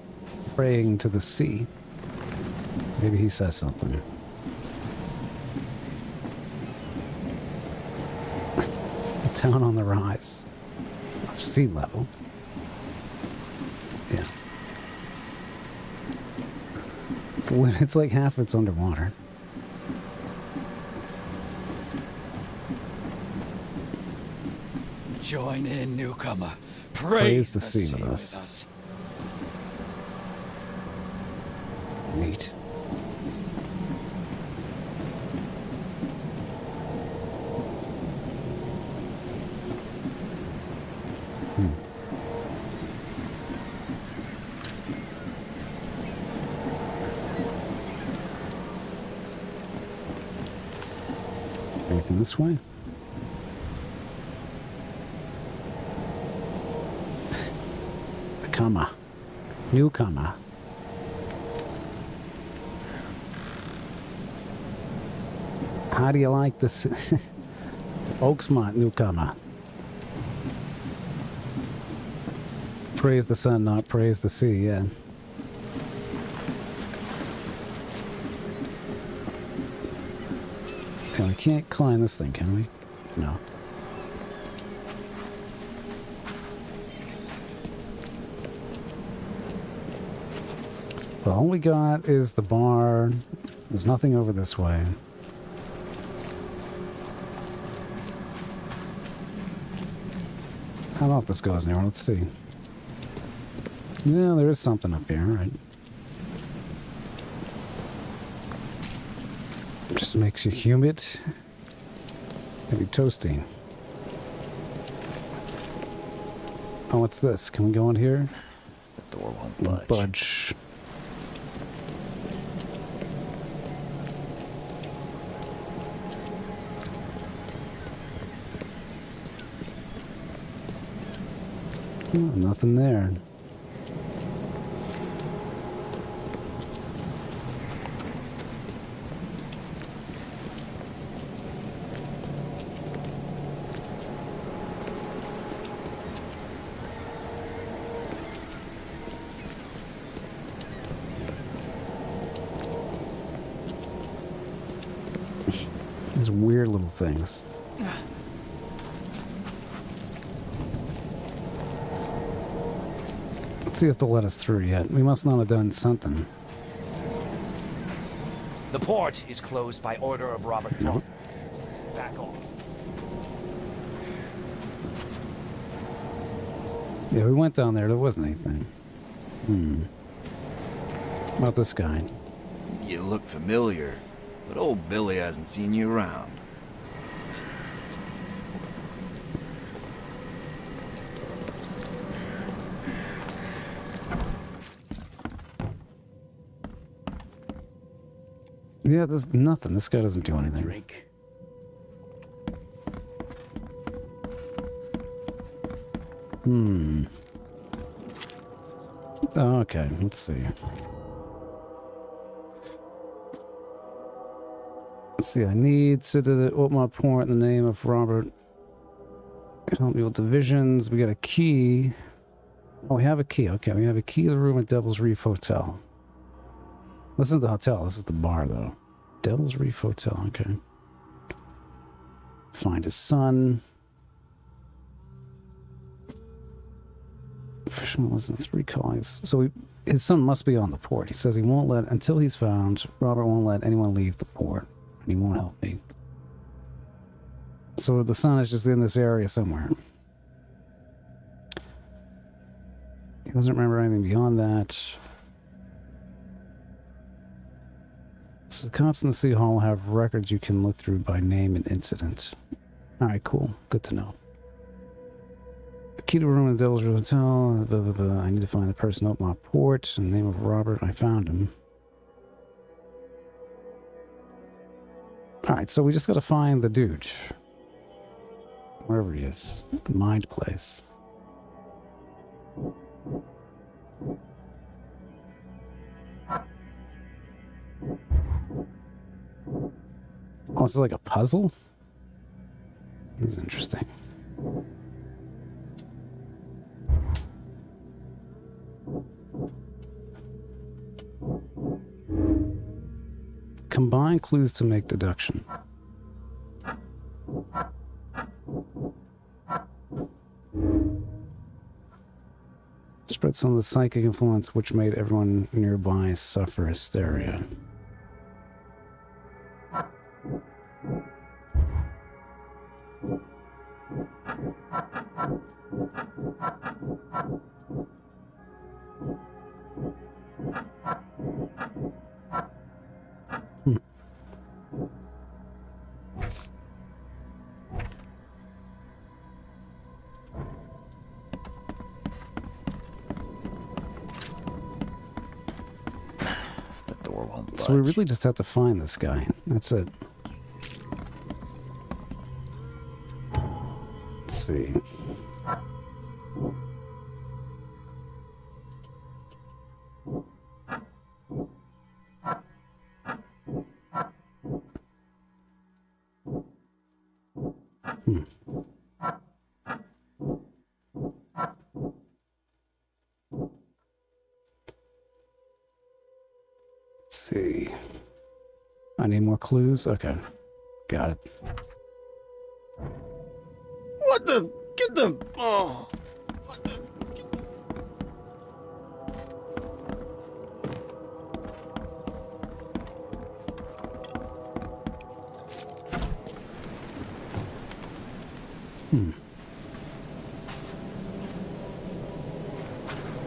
praying to the sea. Maybe he says something. A town on the rise of sea level. Yeah. It's like half it's underwater. Join in, newcomer. Praise the sea with us. Neat. Anything this way? The comma. Newcomer. How do you like this? Oaksmont newcomer. Praise the sun, not praise the sea, yeah. We can't climb this thing, can we? No. Well, all we got is the bar. There's nothing over this way. I don't know if this goes anywhere. Let's see. Yeah, there is something up here, right? It just makes you humid. Maybe toasty. Oh, what's this? Can we go in here? The door won't budge. Oh, nothing there. These weird little things. Let's see if they'll let us through yet. We must not have done something. The port is closed by order of Robert Thorgmorton. Back off. Yeah, we went down there. There wasn't anything. What about this guy? You look familiar, but old Billy hasn't seen you around. Yeah, there's nothing. This guy doesn't do anything. Drink. Okay, let's see. Let's see, I need to open my port in the name of Robert. Help me with divisions. We got a key. Oh, we have a key. Okay, we have a key to the room at Devil's Reef Hotel. This is the hotel. This is the bar, though. Devil's Reef Hotel. Okay. Find his son. Fisherman lives in 3 colonies. So his son must be on the port. He says he won't let, until he's found, Robert won't let anyone leave the port. And he won't help me. So the son is just in this area somewhere. He doesn't remember anything beyond that. So the cops in the City Hall have records you can look through by name and incident. Alright, cool. Good to know. Key to a room in the Devil's Reef Hotel. Blah, blah, blah. I need to find the person open my port. In the name of Robert, I found him. Alright, so we just gotta find the dude. Wherever he is. Mind place. Oh, this is like a puzzle? This is interesting. Combine clues to make deduction. Spread some of the psychic influence which made everyone nearby suffer hysteria. So we really just have to find this guy. That's it. Let's see. See. I need more clues? Okay. Got it. What the? Get the... Oh. What the...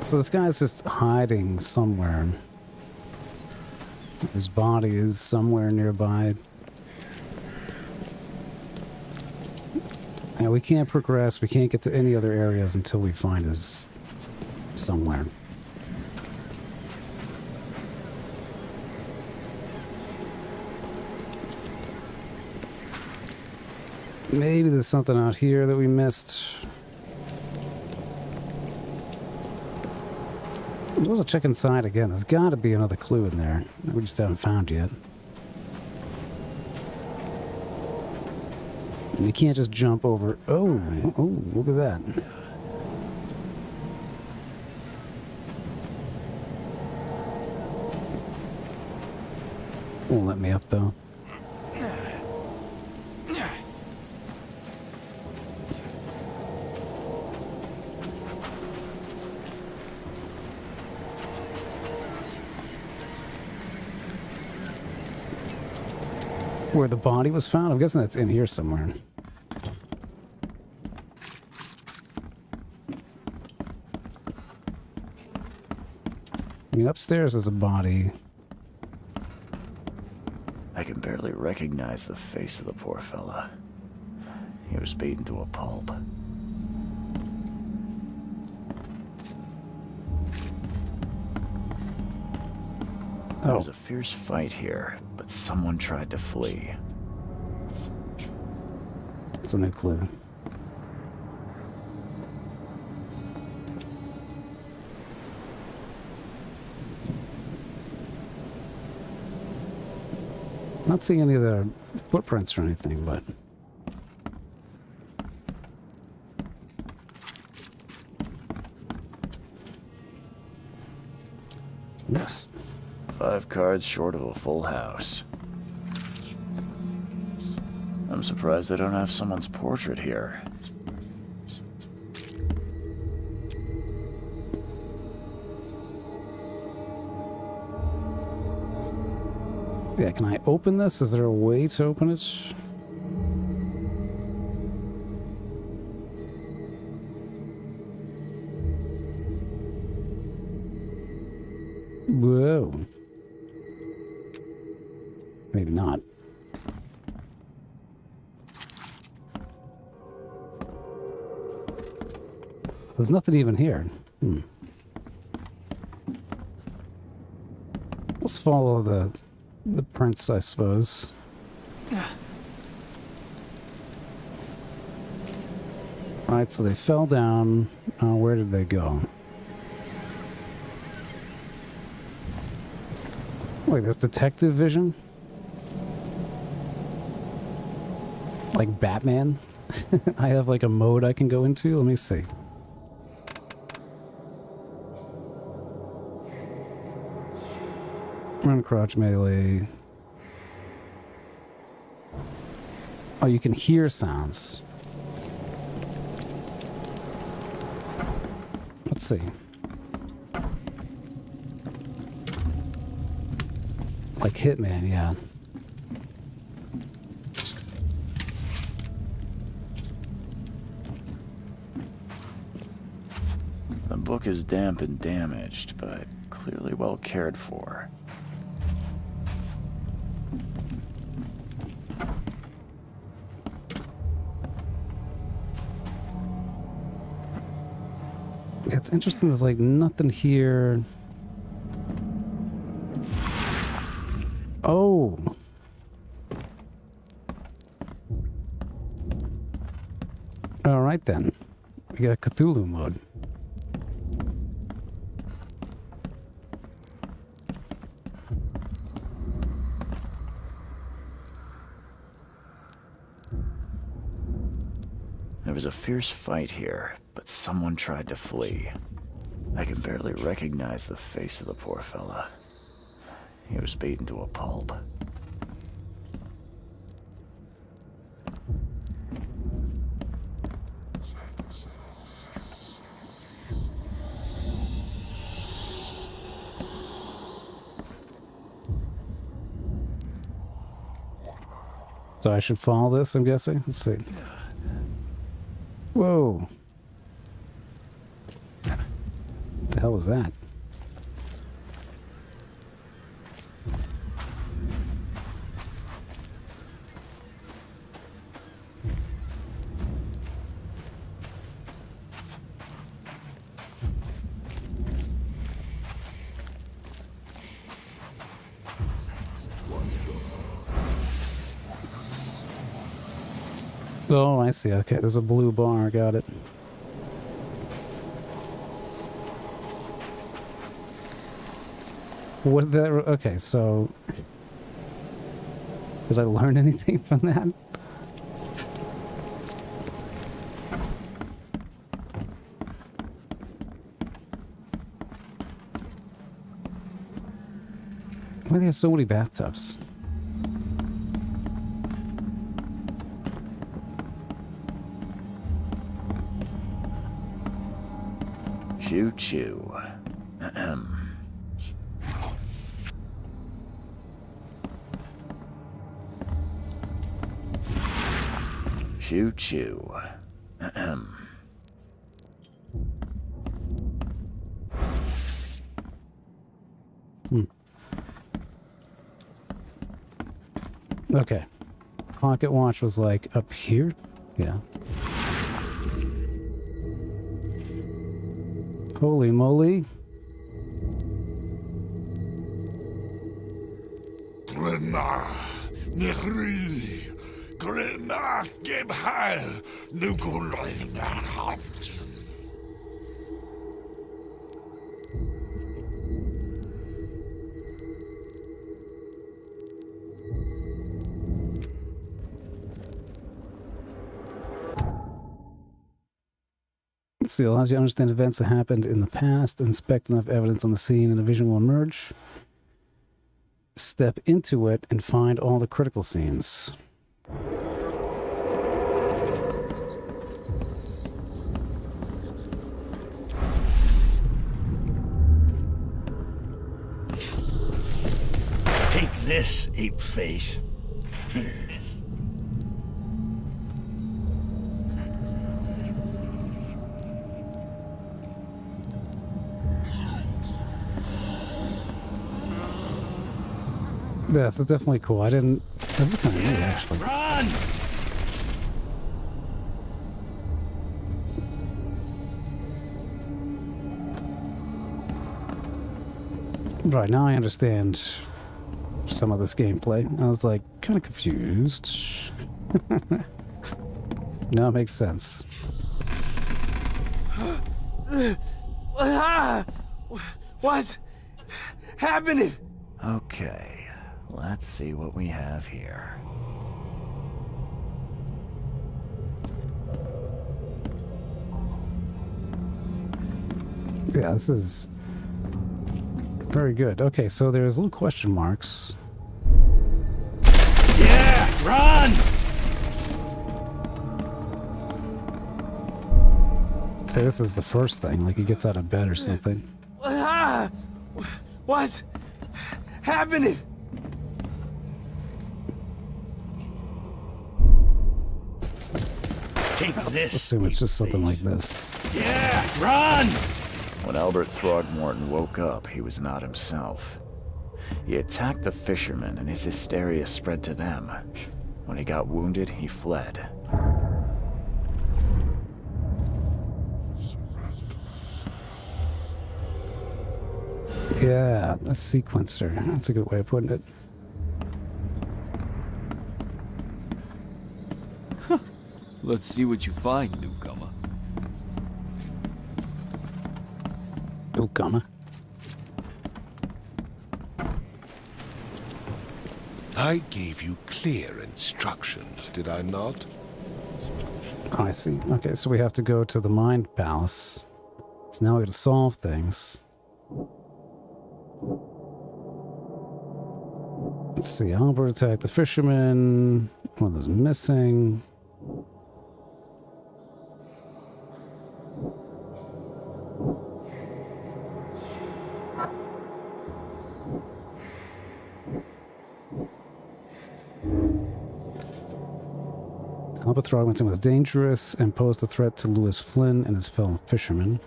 So this guy's just hiding somewhere. His body is somewhere nearby. And we can't progress, we can't get to any other areas until we find his somewhere. Maybe there's something out here that we missed. We'll check inside again. There's got to be another clue in there that we just haven't found yet. And you can't just jump over. Oh, look at that. Won't let me up though. Where the body was found? I'm guessing that's in here somewhere. I mean, upstairs is a body. I can barely recognize the face of the poor fella. He was beaten to a pulp. There was a fierce fight here, but someone tried to flee. That's a new clue. Not seeing any of the footprints or anything, but... Yes. 5 cards short of a full house. I'm surprised I don't have someone's portrait here. Yeah, can I open this? Is there a way to open it? Whoa. Maybe not. There's nothing even here. Let's follow the prints, I suppose. Alright, so they fell down. Where did they go? Wait, there's detective vision? Like Batman? I have like a mode I can go into? Let me see. Run, crouch, melee. Oh, you can hear sounds. Let's see. Like Hitman, yeah. The book is damp and damaged, but clearly well cared for. It's interesting, there's like nothing here. Oh. Alright then. We got Cthulhu mode. There was a fierce fight here, but someone tried to flee. I can barely recognize the face of the poor fella. He was beaten to a pulp. So I should follow this, I'm guessing? Let's see. Whoa. What the hell was that? Oh, I see. Okay, there's a blue bar. Got it. What did that... Okay, so... Did I learn anything from that? Why do they have so many bathtubs? Choo choo. Ahem. Choo choo. Ahem. Okay. Pocket watch was like up here? Yeah. Holy moly. Glenna, Nehri, Glenna, Gebhal, Nukulina. See, allows you to understand events that happened in the past, inspect enough evidence on the scene, and the vision will emerge. Step into it and find all the critical scenes. Take this, ape face. Yes, it's definitely cool. I didn't... This is kind of neat, actually. Run! Right, now I understand some of this gameplay. I was like, kind of confused. Now it makes sense. What's happening? Okay, let's see what we have here. Yeah, this is very good. Okay, so there's little question marks. Yeah, run! I'd say this is the first thing, like he gets out of bed or something. What's happening? Take Let's assume it's just something like this. Yeah, run! When Albert Throgmorton woke up, he was not himself. He attacked the fishermen, and his hysteria spread to them. When he got wounded, he fled. Yeah, a sequencer. That's a good way of putting it. Let's see what you find, newcomer. Newcomer? I gave you clear instructions, did I not? Oh, I see. Okay, so we have to go to the Mind Palace. So now we gotta solve things. Let's see, Albert attacked the fisherman. One was missing. Albert Throgmorton was dangerous and posed a threat to Lewis Flynn and his fellow fishermen.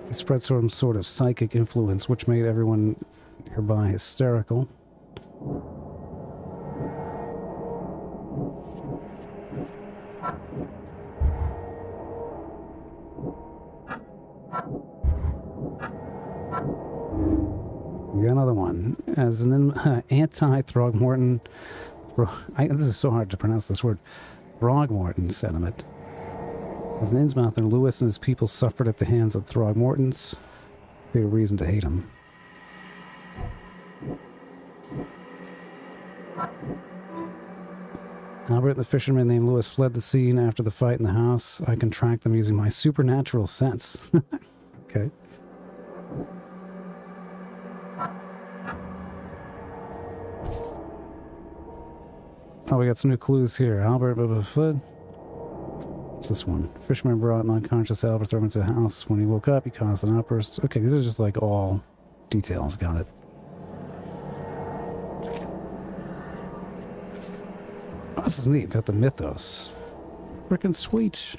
It spread some sort of psychic influence, which made everyone nearby hysterical. We got another one. As an anti-Throgmorton... this is so hard to pronounce this word. Throgmorton sentiment. As an Innsmouther, Lewis and his people suffered at the hands of Throgmortons. They had reason to hate him. Albert and the fisherman named Lewis fled the scene after the fight in the house. I can track them using my supernatural sense. Okay. Oh, we got some new clues here. Albert, what's this one? Fisherman brought an unconscious Albert, threw him into the house. When he woke up, he caused an outburst. Okay, these are just like all details. Got it. Oh, this is neat. Got the mythos. Frickin' sweet.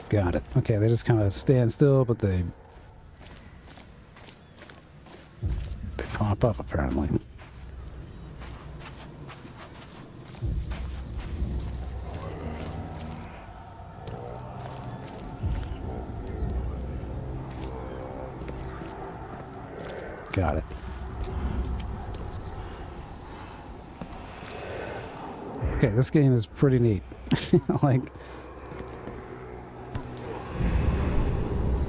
Got it. Okay, they just kind of stand still, but they pop up, apparently. Got it. Okay, this game is pretty neat. Like...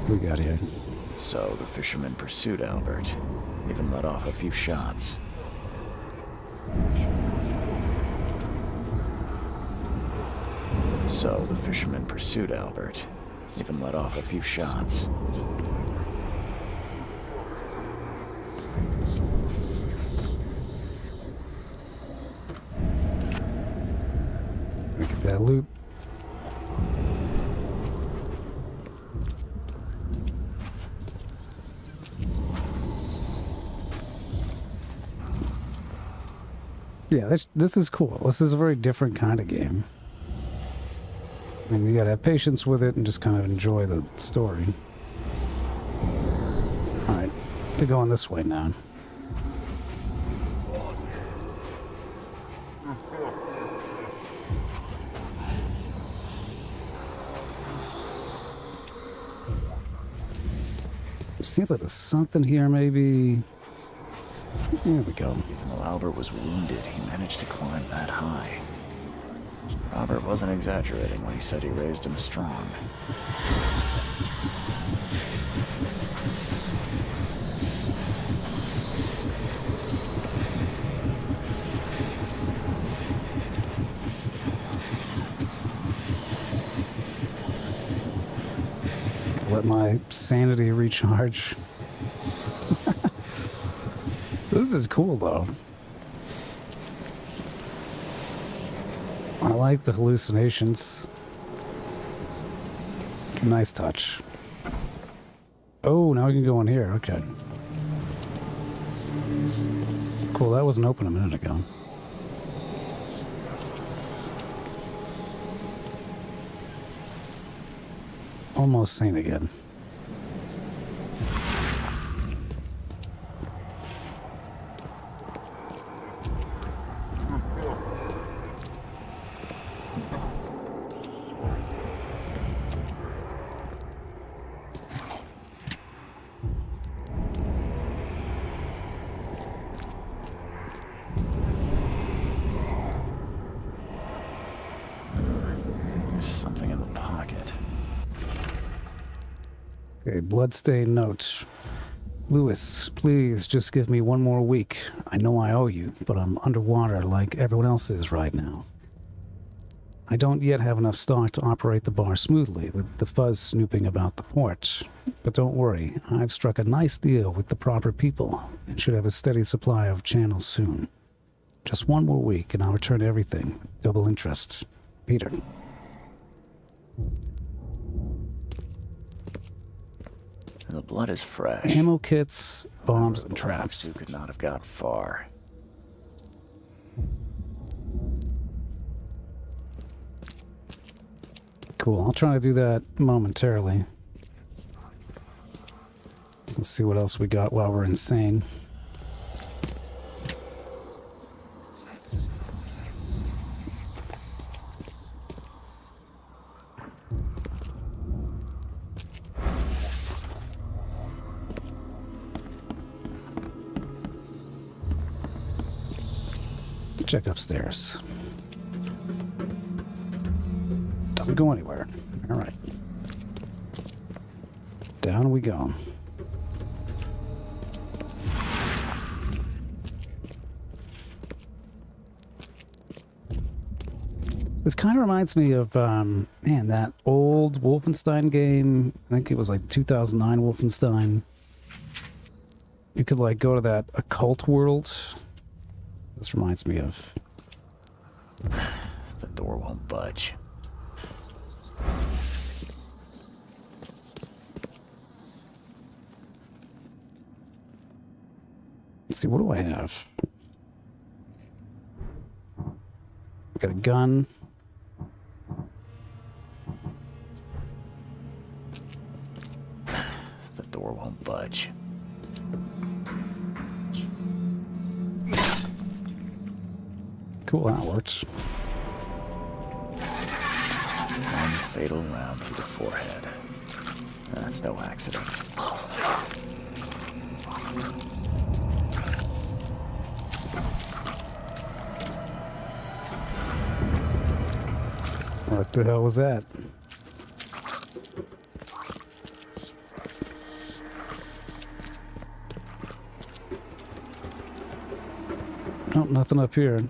we got here. So the fisherman pursued Albert, even let off a few shots. So the fisherman pursued Albert, even let off a few shots. Look at that loot. Yeah, this is cool. This is a very different kind of game. I mean, you gotta have patience with it and just kind of enjoy the story. Alright, they're going this way now. Seems like there's something here, maybe. There we go. Even though Albert was wounded, he managed to climb that high. Robert wasn't exaggerating when he said he raised him strong. Let my sanity recharge. This is cool, though. I like the hallucinations. It's a nice touch. Oh, now we can go in here. Okay. Cool, that wasn't open a minute ago. Almost sane again. Something in the pocket. Okay, bloodstained note. Lewis, please just give me one more week. I know I owe you, but I'm underwater like everyone else is right now. I don't yet have enough stock to operate the bar smoothly with the fuzz snooping about the port. But don't worry, I've struck a nice deal with the proper people and should have a steady supply of channels soon. Just one more week, and I'll return everything. Double interest. Peter. The blood is fresh. Ammo kits, bombs, and traps. Who could not have got far. Cool. I'll try to do that momentarily. Let's see what else we got while we're insane. Let's check upstairs. Doesn't go anywhere. All right. Down we go. This kind of reminds me of, man, that old Wolfenstein game. I think it was like 2009 Wolfenstein. You could like go to that occult world. This reminds me of. The door won't budge. Let's see, what do I have? I got a gun. The door won't budge. Cool, that works. One fatal round through the forehead. That's no accident. What the hell was that? Oh, nothing up here.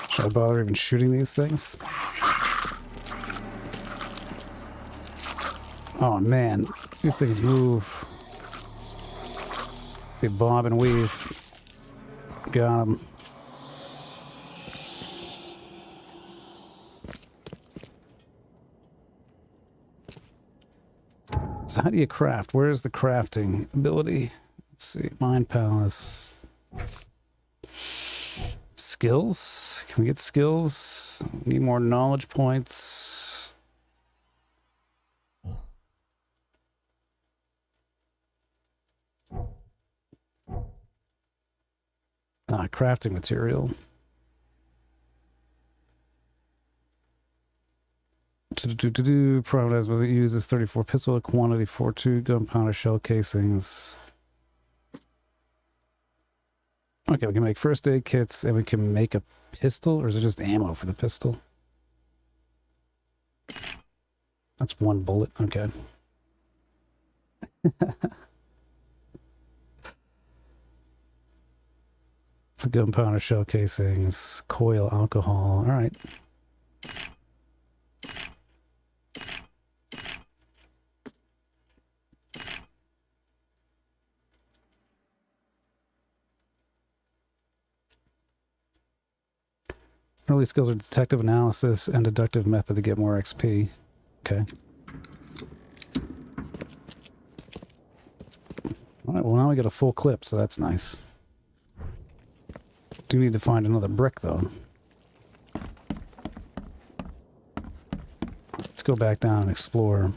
Should I bother even shooting these things? Oh man, these things move. They bob and weave. Got them. So how do you craft? Where's the crafting ability? Let's see, Mind Palace. Skills? Can we get skills? We need more knowledge points. Crafting material. Private what it uses 34 pistol, quantity 42 gunpowder shell casings. Okay, we can make first aid kits and we can make a pistol, or is it just ammo for the pistol? That's one bullet, okay. It's a gunpowder shell casings, coil alcohol, alright. Early skills are detective analysis and deductive method to get more XP. Okay. Alright, well now we got a full clip, so that's nice. Do need to find another brick, though. Let's go back down and explore.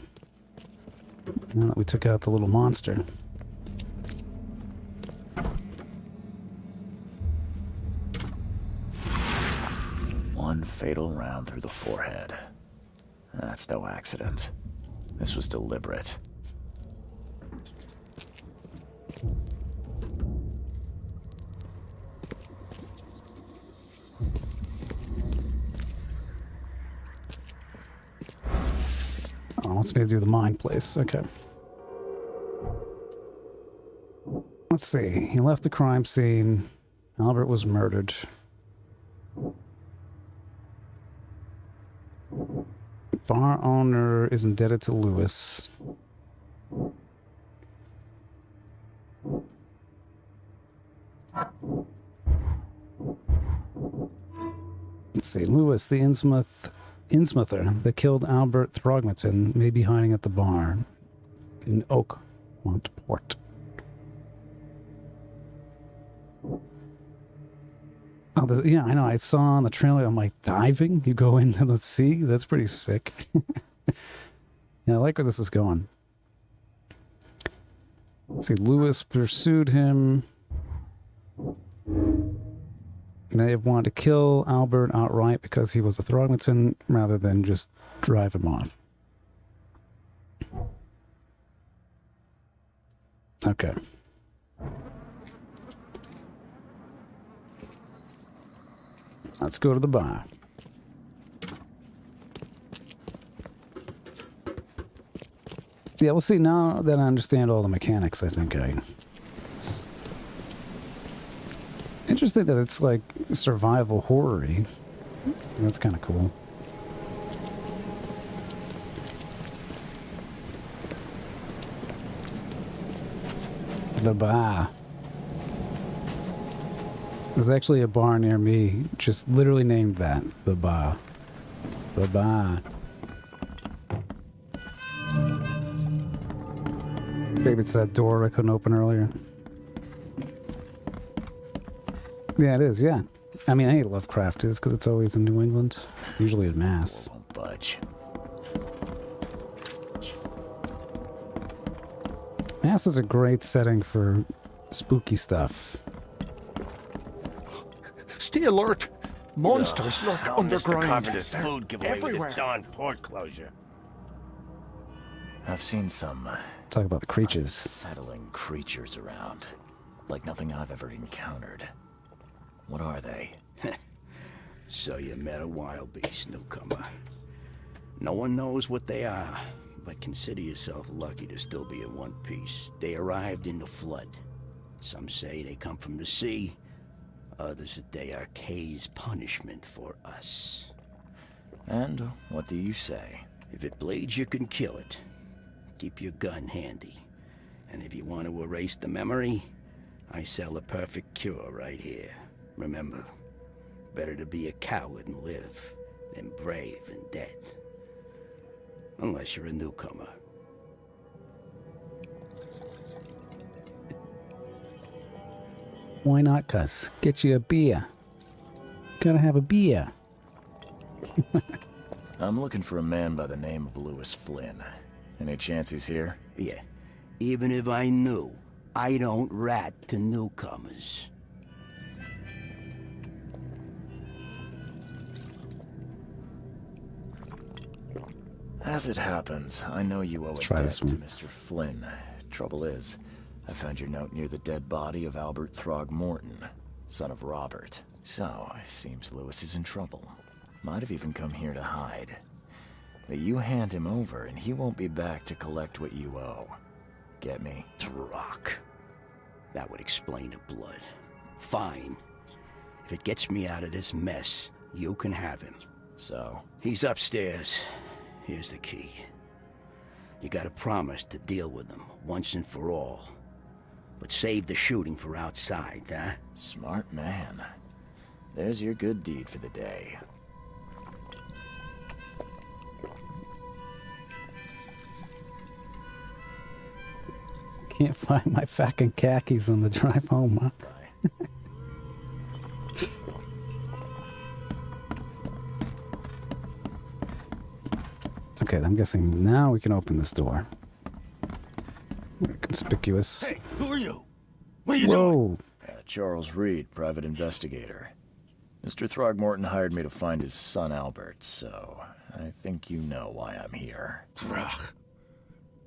Now that we took out the little monster. One fatal round through the forehead. That's no accident. This was deliberate. Oh, wants me to do the mine place. Okay. Let's see. He left the crime scene. Albert was murdered. bar owner is indebted to Lewis. Let's see. Lewis, the Innsmouther that killed Albert Throgmorton, may be hiding at the bar in Oakmont Port. Oh, yeah, I know. I saw on the trailer, I'm like, diving? You go into the sea? That's pretty sick. Yeah, I like where this is going. Let's see. Lewis pursued him. May have wanted to kill Albert outright because he was a Throgmorton rather than just drive him off. Okay. Let's go to the bar. Yeah, we'll see. Now that I understand all the mechanics, I think it's interesting that it's like survival horror-y. That's kind of cool. The bar. There's actually a bar near me, just literally named that. The bar. The bar. Maybe it's that door I couldn't open earlier. Yeah, it is, yeah. I mean, I hate Lovecraft is because it's always in New England, usually at Mass. Won't budge. Mass is a great setting for spooky stuff. Stay alert! Monsters lurk underground. Mr. Carpenter's They're food giveaway with everywhere. this darn port closure. I've seen some Talk about the creatures. unsettling creatures around. Like nothing I've ever encountered. What are they? So you met a wild beast, newcomer. No one knows what they are, but consider yourself lucky to still be in one piece. They arrived in the flood. Some say they come from the sea. Others that they are Kay's punishment for us. And what do you say? If it bleeds, you can kill it. Keep your gun handy. And if you want to erase the memory, I sell a perfect cure right here. Remember, better to be a coward and live than brave and dead. Unless you're a newcomer. Why not, cuz? Get you a beer. Gotta have a beer. I'm looking for a man by the name of Lewis Flynn. Any chance he's here? Yeah. Even if I knew, I don't rat to newcomers. As it happens, I know you owe a try debt this to one. Mr. Flynn. Trouble is, I found your note near the dead body of Albert Throgmorton, son of Robert. So, it seems Lewis is in trouble. Might have even come here to hide. But you hand him over and he won't be back to collect what you owe. Get me? Rock. That would explain the blood. Fine. If it gets me out of this mess, you can have him. So? He's upstairs. Here's the key. You gotta promise to deal with him, once and for all. But save the shooting for outside, huh? Smart man. There's your good deed for the day. Can't find my fucking khakis on the drive home, huh? Okay, I'm guessing now we can open this door. Very conspicuous. Hey, who are you? What are you doing? Whoa! Charles Reed, private investigator. Mr. Throgmorton hired me to find his son Albert, so I think you know why I'm here. Drach.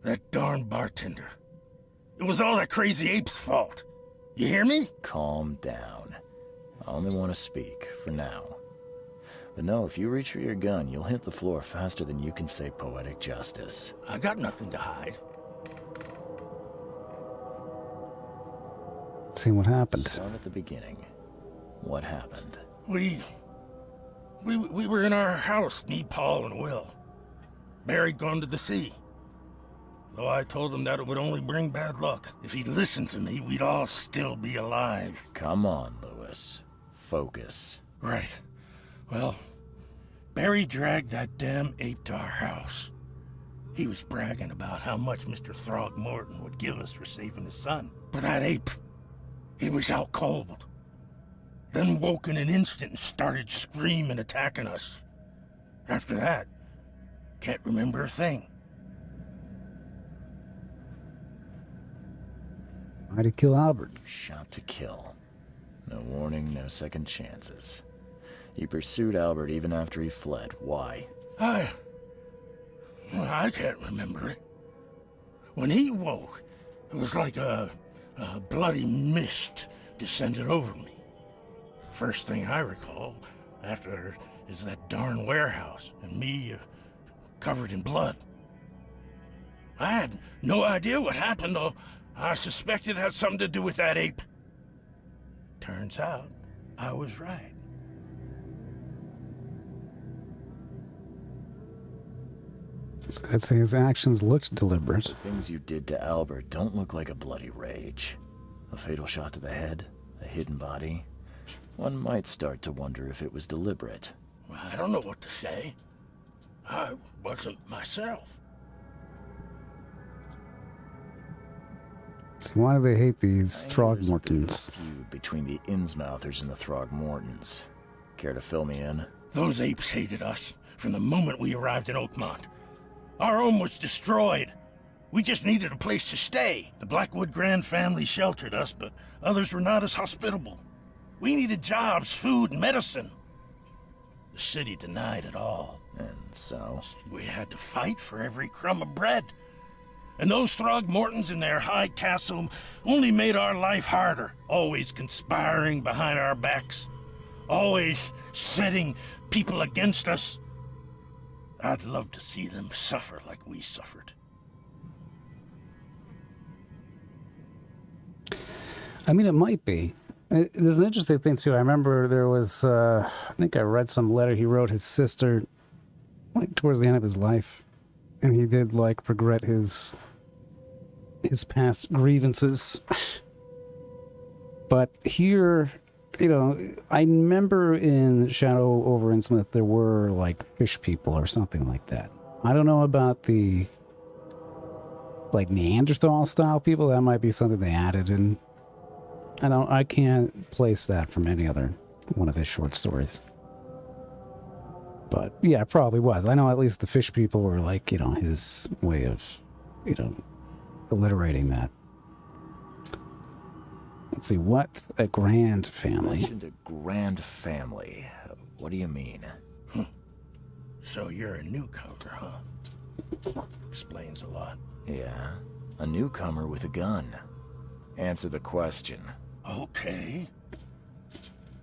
That darn bartender. It was all that crazy ape's fault. You hear me? Calm down. I only want to speak, for now. But no, if you reach for your gun, you'll hit the floor faster than you can say poetic justice. I got nothing to hide. Let's see what happened. Start at the beginning. What happened? We were in our house, me, Paul, and Will. Barry'd gone to the sea. Though I told him that it would only bring bad luck. If he'd listened to me, we'd all still be alive. Come on, Lewis. Focus. Right. Well, Barry dragged that damn ape to our house. He was bragging about how much Mr. Throgmorton would give us for saving his son. But that ape, he was out cold. Then woke in an instant and started screaming, attacking us. After that, can't remember a thing. Why'd he kill Albert? Shot to kill. No warning, no second chances. You pursued Albert even after he fled. Why? I can't remember it. When he woke, it was like a bloody mist descended over me. First thing I recall after is that darn warehouse and me covered in blood. I had no idea what happened, though. I suspected it had something to do with that ape. Turns out, I was right. I'd say his actions looked deliberate. The things you did to Albert don't look like a bloody rage. A fatal shot to the head, a hidden body. One might start to wonder if it was deliberate. I don't know what to say. I wasn't myself. So why do they hate these There's Throgmortons? a feud between the Innsmouthers and the Throgmortons. Care to fill me in? Those apes hated us from the moment we arrived in Oakmont. Our home was destroyed. We just needed a place to stay. The Blackwood Grand family sheltered us, but others were not as hospitable. We needed jobs, food, and medicine. The city denied it all. And so? We had to fight for every crumb of bread. And those Throgmortons in their high castle only made our life harder, always conspiring behind our backs, always setting people against us. I'd love to see them suffer like we suffered. I mean, it might be. There's an interesting thing, too. I remember there was, I think I read some letter he wrote his sister, like, towards the end of his life. And he did, like, regret his past grievances. But here, you know, I remember in Shadow over Innsmouth there were, like, fish people or something like that. I don't know about the, like, Neanderthal-style people. That might be something they added in. I can't place that from any other one of his short stories. But, yeah, it probably was. I know at least the fish people were, like, you know, his way of, you know, alliterating that. Let's see, what a grand family. You mentioned a grand family. What do you mean? So you're a newcomer, huh? Explains a lot. Yeah, a newcomer with a gun. Answer the question. Okay.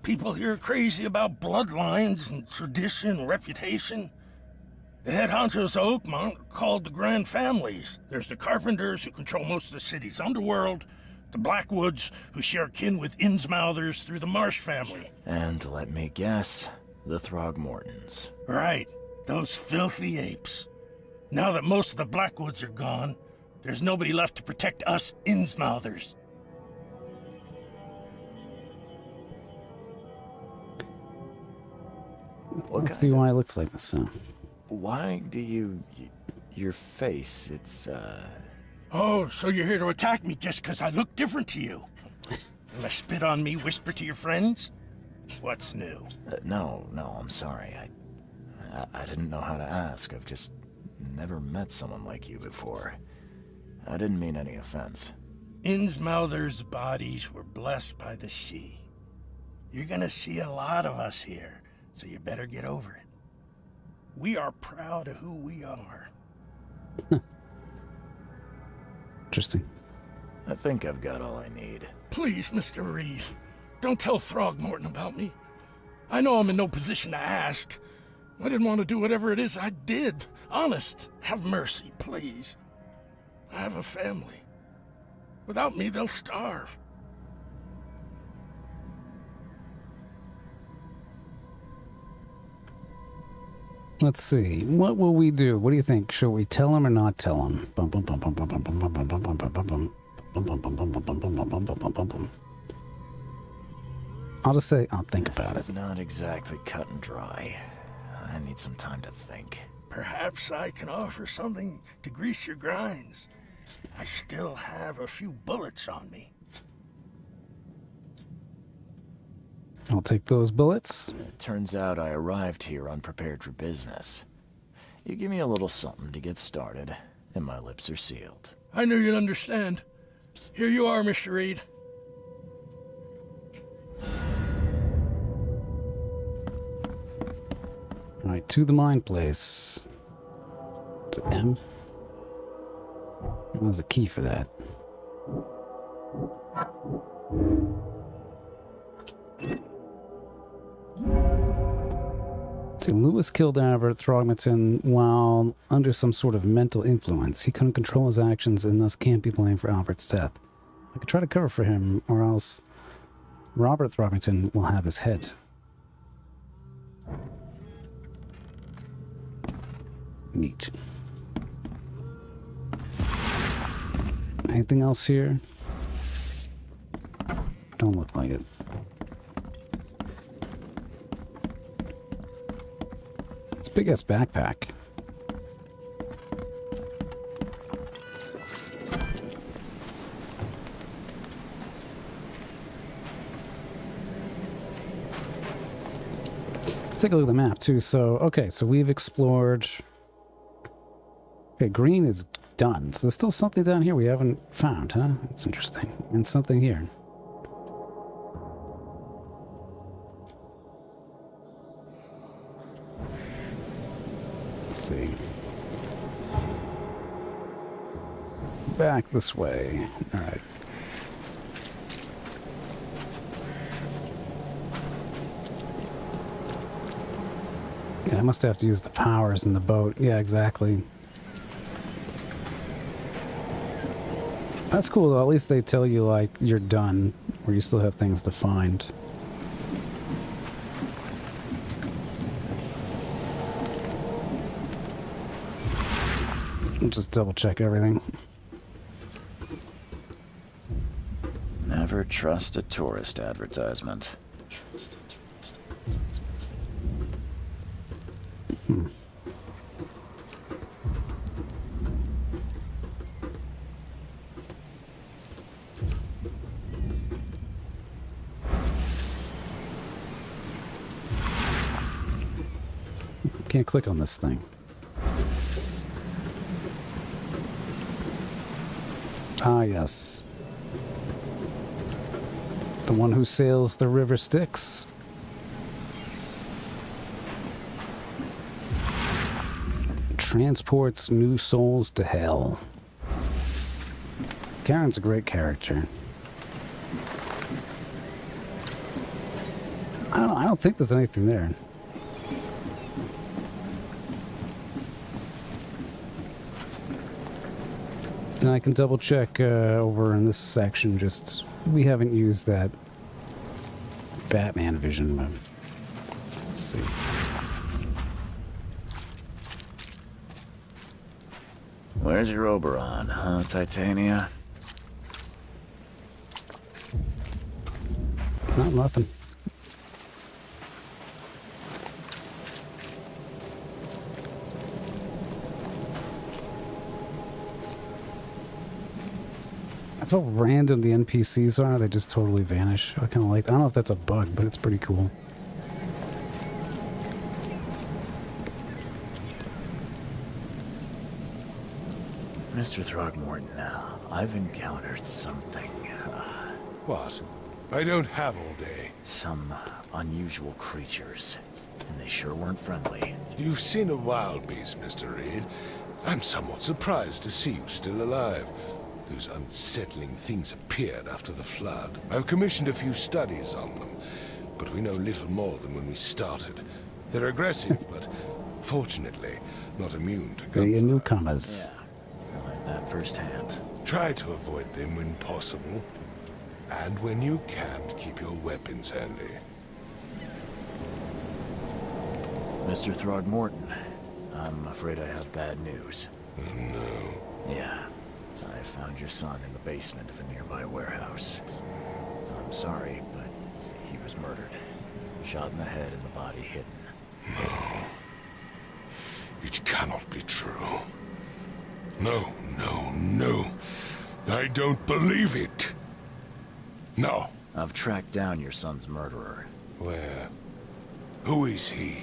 People here are crazy about bloodlines and tradition and reputation. The head honchos of Oakmont are called the Grand Families. There's the Carpenters, who control most of the city's underworld, the Blackwoods, who share kin with Innsmouthers through the Marsh family. And let me guess, the Throgmortons. Right, those filthy apes. Now that most of the Blackwoods are gone, there's nobody left to protect us Innsmouthers. Let's see why it looks like this. Why do you... your face, it's, Oh, so you're here to attack me just because I look different to you? Gonna spit on me, whisper to your friends? What's new? No, I'm sorry. I didn't know how to ask. I've just never met someone like you before. I didn't mean any offense. Innsmouthers' bodies were blessed by the sea. You're gonna see a lot of us here, so you better get over it. We are proud of who we are. Interesting. I think I've got all I need. Please, Mr. Reed, don't tell Throgmorton about me. I know I'm in no position to ask. I didn't want to do whatever it is I did. Honest, have mercy, please. I have a family. Without me, they'll starve. Let's see. What will we do? What do you think? Should we tell him or not tell him? I'll just say I'll think about it. This is not exactly cut and dry. I need some time to think. Perhaps I can offer something to grease your grinds. I still have a few bullets on me. I'll take those bullets. It turns out I arrived here unprepared for business. You give me a little something to get started, and my lips are sealed. I knew you'd understand. Here you are, Mr. Reed. Alright, to the mine place. Is it M? There's a key for that. See, Lewis killed Albert Throgmorton while under some sort of mental influence. He couldn't control his actions and thus can't be blamed for Albert's death. I could try to cover for him, or else Robert Throgmorton will have his head. Neat. Anything else here? Don't look like it. It's a big-ass backpack. Let's take a look at the map, too. So, okay, so we've explored... Okay, green is done. So there's still something down here we haven't found, huh? That's interesting. And something here. Let's see. Back this way. All right. Yeah, I must have to use the powers in the boat. Yeah, exactly. That's cool, though. At least they tell you, like, you're done, or you still have things to find. I'll just double-check everything. Never trust a tourist advertisement. Can't click on this thing. Ah, yes. The one who sails the river Styx. Transports new souls to hell. Karen's a great character. I don't think there's anything there. And I can double check over in this section, just we haven't used that Batman vision, but let's see. Where's your Oberon, huh, Titania? Not nothing. How random the NPCs are, they just totally vanish. I kind of like that. I don't know if that's a bug, but it's pretty cool. Mr. Throgmorton, I've encountered something. What? I don't have all day. Some unusual creatures, and they sure weren't friendly. You've seen a wild beast, Mr. Reed. I'm somewhat surprised to see you still alive. Those unsettling things appeared after the flood. I've commissioned a few studies on them, but we know little more than when we started. They're aggressive, but fortunately not immune to gunfire. The newcomers. Yeah, I learned that firsthand. Try to avoid them when possible, and when you can't, keep your weapons handy. Mr. Throgmorton, I'm afraid I have bad news. Oh, no. Yeah. So I found your son in the basement of a nearby warehouse. So I'm sorry, but he was murdered. Shot in the head and the body hidden. No. It cannot be true. No, no, no. I don't believe it. No. I've tracked down your son's murderer. Where? Who is he?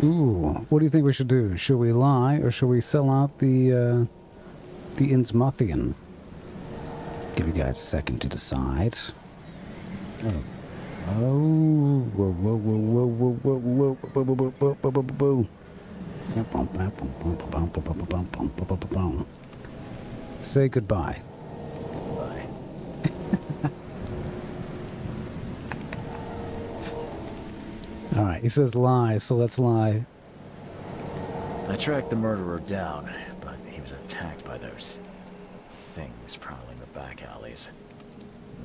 Ooh, what do you think we should do? Should we lie or should we sell out the Innsmouthian? Give you guys a second to decide. Oh, whoa, whoa, whoa, whoa, whoa, whoa, whoa, whoa, whoa, whoa, whoa, whoa. Say goodbye. Bye. All right, he says lie, so let's lie. I tracked the murderer down, but he was attacked by those things prowling the back alleys.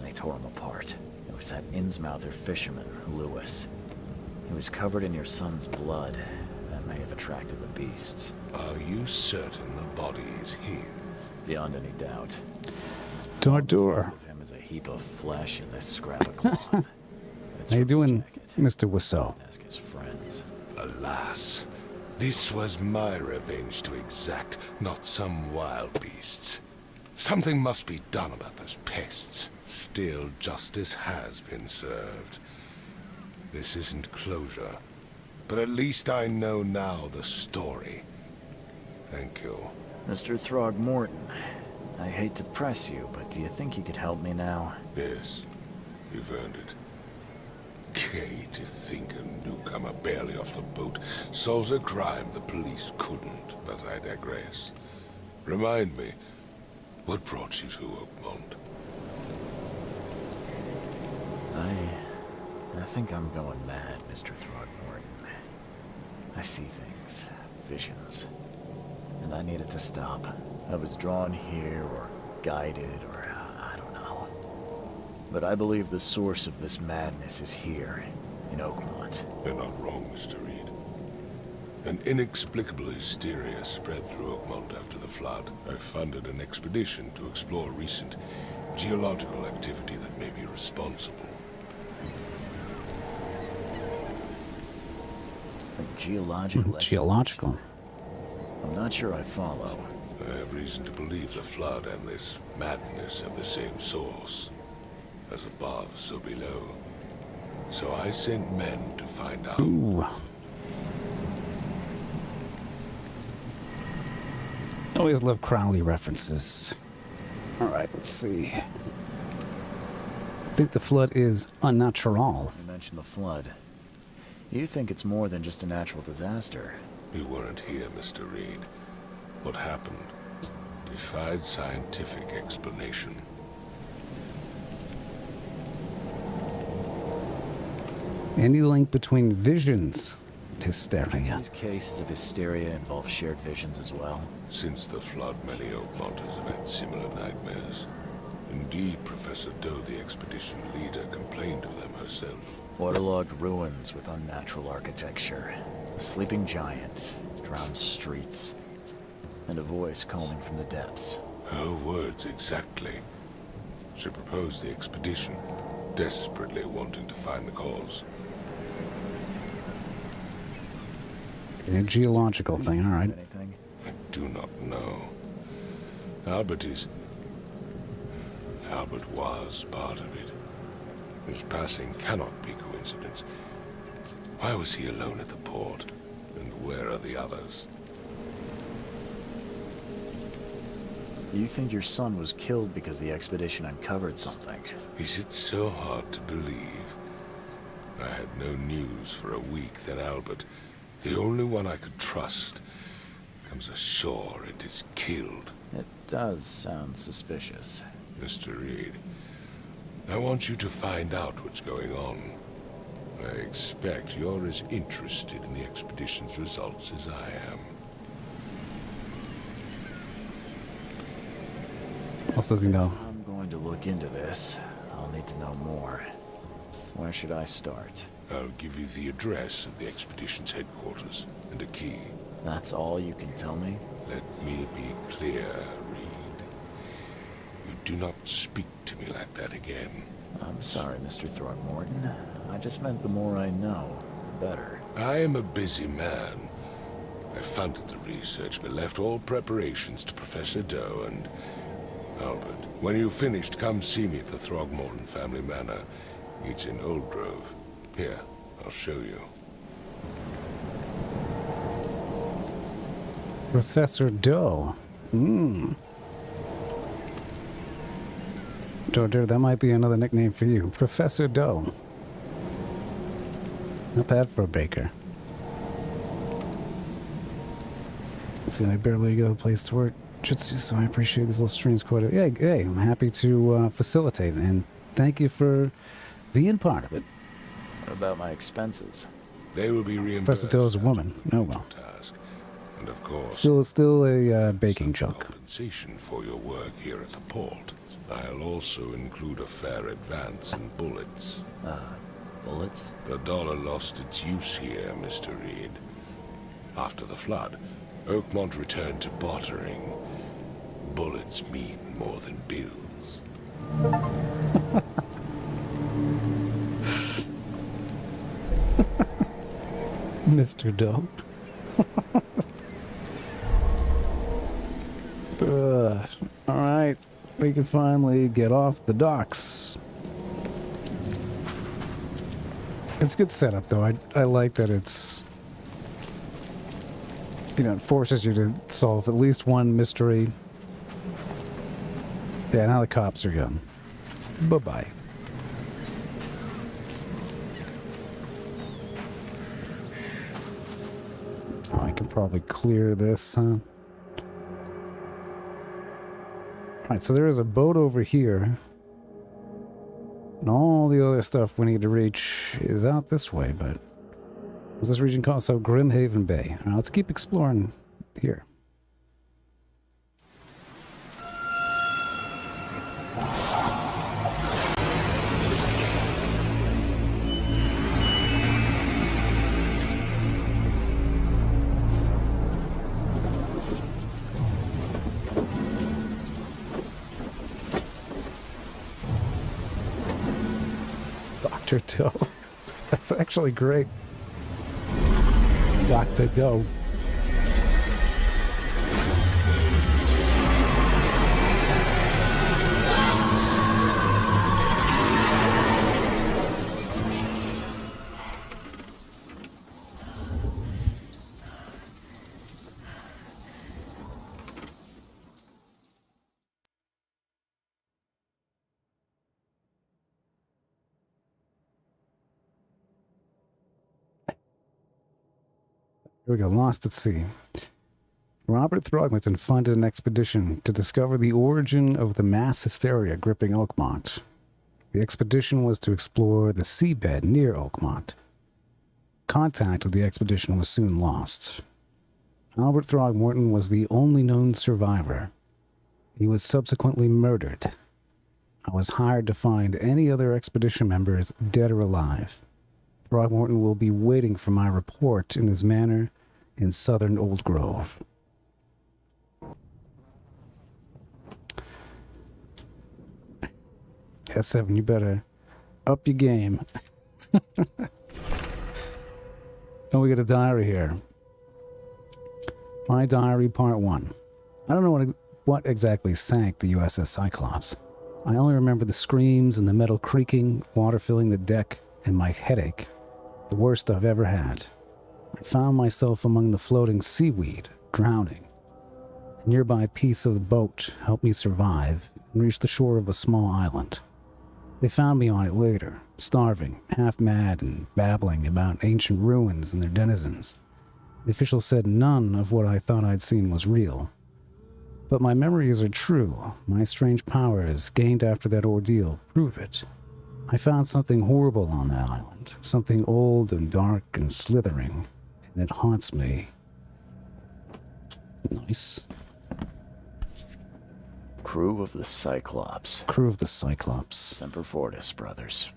They tore him apart. It was that Innsmouther fisherman, Lewis. He was covered in your son's blood. That may have attracted the beasts. Are you certain the body is his? Beyond any doubt. Door. Of him is a heap of flesh and this scrap of cloth. How you doing, Mr. Wiseau? Ask his friends. Alas, this was my revenge to exact, not some wild beast's. Something must be done about those pests. Still, justice has been served. This isn't closure, but at least I know now the story. Thank you. Mr. Throgmorton, I hate to press you, but do you think you could help me now? Yes, you've earned it. Gay to think a newcomer barely off the boat solves a crime the police couldn't, but I digress. Remind me, what brought you to Oakmont? I think I'm going mad, Mr. Throgmorton. I see things, visions, and I needed to stop. I was drawn here, or guided, or I don't know. But I believe the source of this madness is here, in Oakmont. You're not wrong, Mr. Reed. An inexplicable hysteria spread through Oakmont after the flood. I funded an expedition to explore recent geological activity that may be responsible. Geological? Geological. I'm not sure I follow. I have reason to believe the flood and this madness have the same source. As above, so below. So I sent men to find out. Ooh. Always love Crowley references. All right, let's see. I think the flood is unnatural. You mentioned the flood. You think it's more than just a natural disaster. You weren't here, Mr. Reed. What happened defied scientific explanation. Any link between visions and hysteria? These cases of hysteria involve shared visions as well. Since the flood, many Oakmonters have had similar nightmares. Indeed, Professor Doe, the expedition leader, complained of them herself. Waterlogged ruins with unnatural architecture, a sleeping giant, drowned streets, and a voice calling from the depths. Her words exactly. She proposed the expedition, desperately wanting to find the cause. A geological thing, all right. Anything? I do not know. Albert was part of it. His passing cannot be coincidence. Why was he alone at the port? And where are the others? You think your son was killed because the expedition uncovered something? Is it so hard to believe? I had no news for a week, then Albert, the only one I could trust, comes ashore and is killed. It does sound suspicious. Mr. Reed, I want you to find out what's going on. I expect you're as interested in the expedition's results as I am. What else does he know? I'm going to look into this. I'll need to know more. Where should I start? I'll give you the address of the expedition's headquarters and a key. That's all you can tell me? Let me be clear, Reed. You do not speak to me like that again. I'm sorry, Mr. Throgmorton. I just meant the more I know, the better. I am a busy man. I funded the research, but left all preparations to Professor Doe and Albert. When you've finished, come see me at the Throgmorton family manor. It's in Old Grove. Here, I'll show you. Professor Doe. Georgia, that might be another nickname for you. Professor Doe. Not bad for a baker. Let's see, I barely got a place to work. Jitsu, so I appreciate these little streams quite a bit. Hey, I'm happy to facilitate, and thank you for being part of it. What about my expenses? They will be reimbursed. Professor Doe is a woman. Oh well. Task. And of course, Still a baking joke. Compensation for your work here at the port. I'll also include a fair advance in bullets. Bullets? The dollar lost its use here, Mr. Reed. After the flood, Oakmont returned to bartering. Bullets mean more than bills. Mr. Doe. Alright, we can finally get off the docks. It's a good setup, though. I like that it's... You know, it forces you to solve at least one mystery. Yeah, now the cops are gone. Bye-bye. Oh, I can probably clear this, huh? Alright, so there is a boat over here. And all the other stuff we need to reach is out this way, but... What's this region called? So, Grimhaven Bay. Alright, let's keep exploring here. Dr. Doe. That's actually great. Dr. Doe. Here we go, Lost at Sea. Robert Throgmorton funded an expedition to discover the origin of the mass hysteria gripping Oakmont. The expedition was to explore the seabed near Oakmont. Contact with the expedition was soon lost. Albert Throgmorton was the only known survivor. He was subsequently murdered. I was hired to find any other expedition members, dead or alive. Throgmorton will be waiting for my report in his manor in southern Old Grove. S7, you better up your game. And we got a diary here. My diary, part 1. I don't know what exactly sank the USS Cyclops. I only remember the screams and the metal creaking, water filling the deck, and my headache. The worst I've ever had. I found myself among the floating seaweed, drowning. A nearby piece of the boat helped me survive and reach the shore of a small island. They found me on it later, starving, half-mad, and babbling about ancient ruins and their denizens. The officials said none of what I thought I'd seen was real. But my memories are true. My strange powers, gained after that ordeal, prove it. I found something horrible on that island, something old and dark and slithering, and it haunts me. Nice. Crew of the Cyclops. Crew of the Cyclops. Semper Fortis, brothers.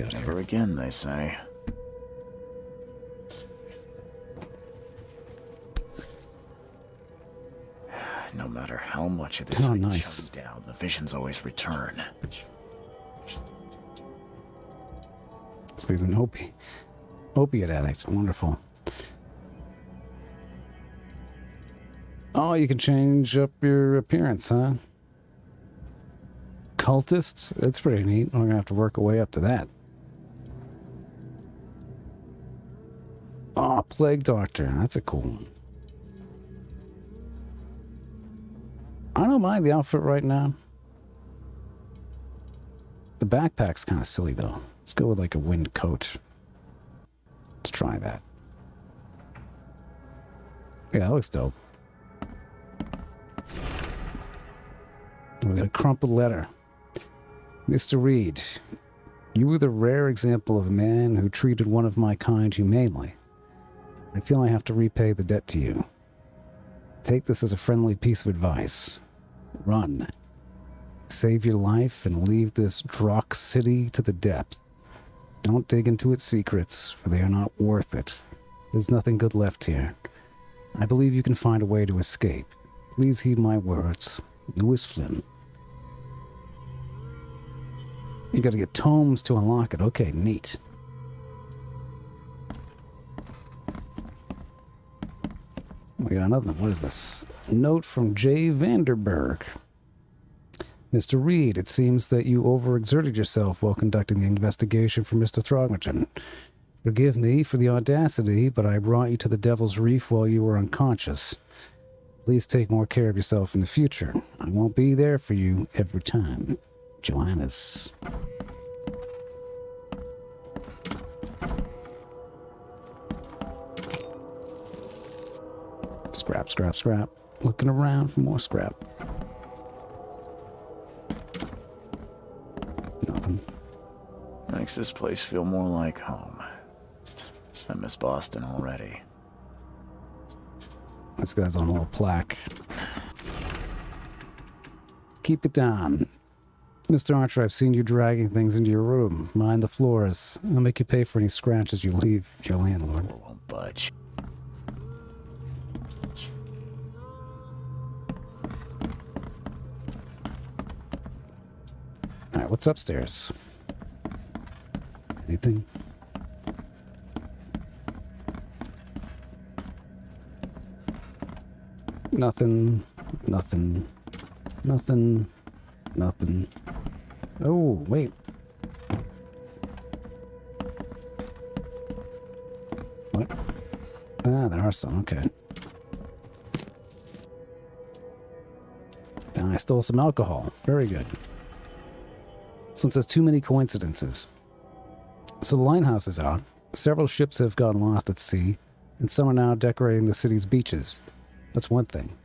got here? Never again, they say. No matter how much of this I chug down, the visions always return. So he's an opiate addict. Wonderful. Oh, you can change up your appearance, huh? Cultists? That's pretty neat. We're gonna have to work our way up to that. Oh, Plague Doctor. That's a cool one. I don't mind the outfit right now. The backpack's kind of silly, though. Let's go with like a wind coat. Let's try that. Yeah, that looks dope. We got a crumpled letter. Mr. Reed, you were the rare example of a man who treated one of my kind humanely. I feel I have to repay the debt to you. Take this as a friendly piece of advice. Run. Save your life and leave this Drock city to the depths. Don't dig into its secrets, for they are not worth it. There's nothing good left here. I believe you can find a way to escape. Please heed my words. Lewis Flynn. You gotta get tomes to unlock it. Okay, neat. We got another. What is this? A note from J. Vanderberg. Mr. Reed, it seems that you overexerted yourself while conducting the investigation for Mr. Throgmorton. Forgive me for the audacity, but I brought you to the Devil's Reef while you were unconscious. Please take more care of yourself in the future. I won't be there for you every time. Johannes. Scrap, scrap, scrap. Looking around for more scrap. Nothing. Makes this place feel more like home. I miss Boston already. This guy's on a little plaque. Keep it down. Mr. Archer, I've seen you dragging things into your room. Mind the floors. I'll make you pay for any scratches you leave your landlord. Won't budge. Alright, what's upstairs? Anything? Nothing. Nothing. Nothing. Nothing. Oh, wait. What? Ah, there are some. Okay. I stole some alcohol. Very good. This one says too many coincidences. So the lighthouse is out. Several ships have gotten lost at sea, and some are now decorating the city's beaches. That's one thing.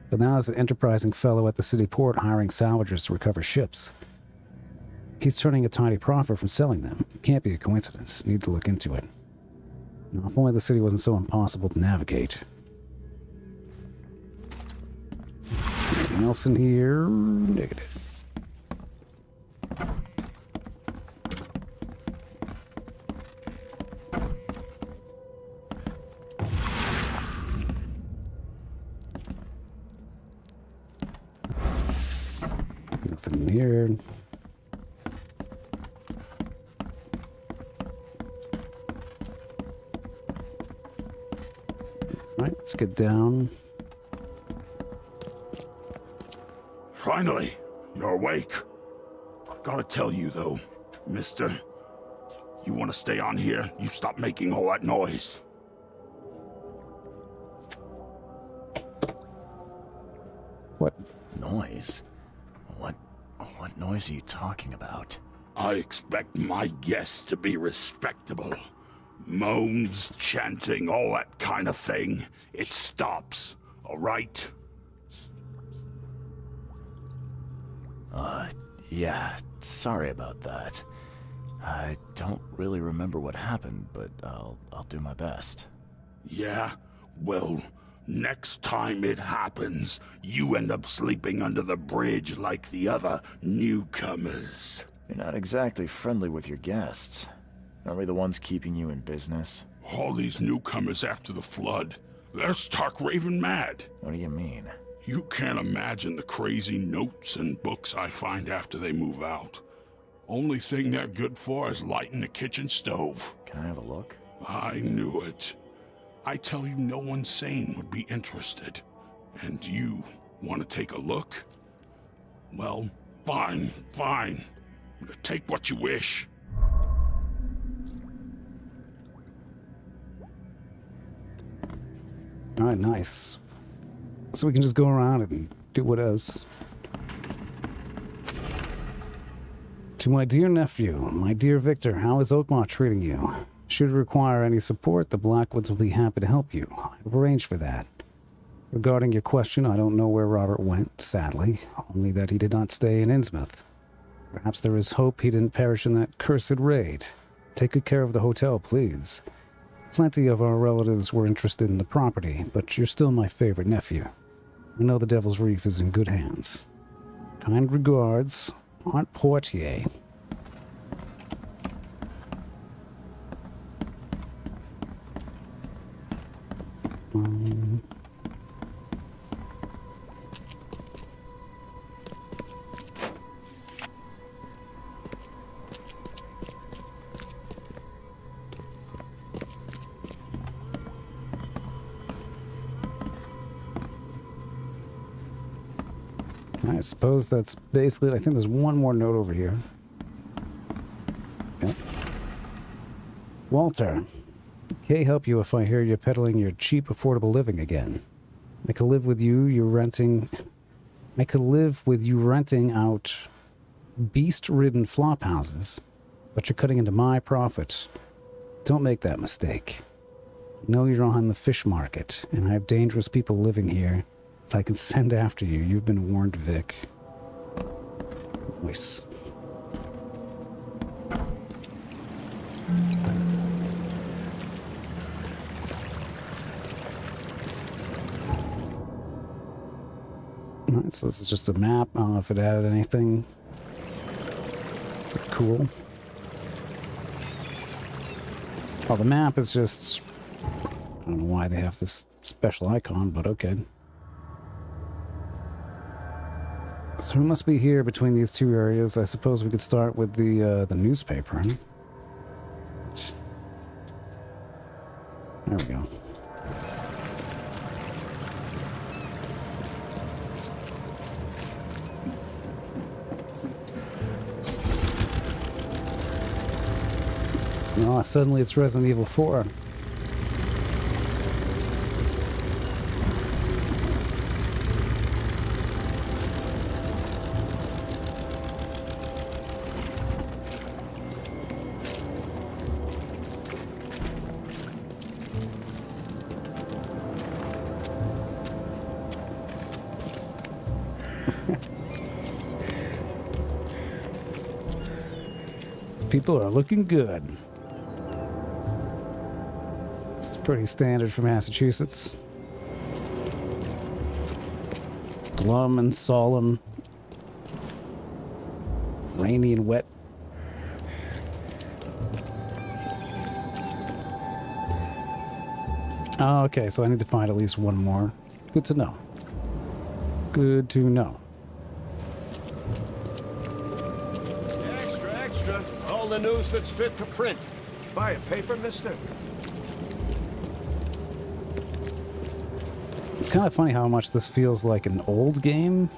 But now there's an enterprising fellow at the city port hiring salvagers to recover ships. He's turning a tiny profit from selling them. It can't be a coincidence. Need to look into it. Now, if only the city wasn't so impossible to navigate. Anything else in here? Negative. Nothing here. Alright, let's get down. Finally, you're awake. Gotta tell you, though, mister, you want to stay on here, you stop making all that noise. What? Noise? What noise are you talking about? I expect my guests to be respectable. Moans, chanting, all that kind of thing. It stops, all right? Yeah, sorry about that. I don't really remember what happened, but I'll do my best. Yeah? Well, next time it happens, you end up sleeping under the bridge like the other newcomers. You're not exactly friendly with your guests. Are we the ones keeping you in business? All these newcomers after the flood, they're stark raving mad. What do you mean? You can't imagine the crazy notes and books I find after they move out. Only thing they're good for is lighting the kitchen stove. Can I have a look? I knew it. I tell you, no one sane would be interested. And you want to take a look? Well, fine, fine. Take what you wish. All right, nice. So we can just go around and do what else. To my dear nephew, my dear Victor, how is Oakmont treating you? Should you require any support, the Blackwoods will be happy to help you. I've arranged for that. Regarding your question, I don't know where Robert went, sadly, only that he did not stay in Innsmouth. Perhaps there is hope he didn't perish in that cursed raid. Take good care of the hotel, please. Plenty of our relatives were interested in the property, but you're still my favorite nephew. I know the Devil's Reef is in good hands. Kind regards, Aunt Portier. I suppose that's basically it. I think there's one more note over here. Yep. Walter, can I help you if I hear you peddling your cheap, affordable living again? I could live with you. I could live with you renting out beast-ridden flop houses, but you're cutting into my profit. Don't make that mistake. I know you're on the fish market, and I have dangerous people living here. I can send after you. You've been warned, Vic. Nice. Alright, so this is just a map. I don't know if it added anything. Cool. Oh, the map is just... I don't know why they have this special icon, but okay. So we must be here between these two areas. I suppose we could start with the newspaper, huh? There we go. Oh, suddenly it's Resident Evil 4. People are looking good. It's pretty standard for Massachusetts. Glum and solemn. Rainy and wet. Oh, okay, so I need to find at least one more. Good to know. Good to know. Extra, extra. All the news that's fit to print. Buy a paper, mister? It's kind of funny how much this feels like an old game.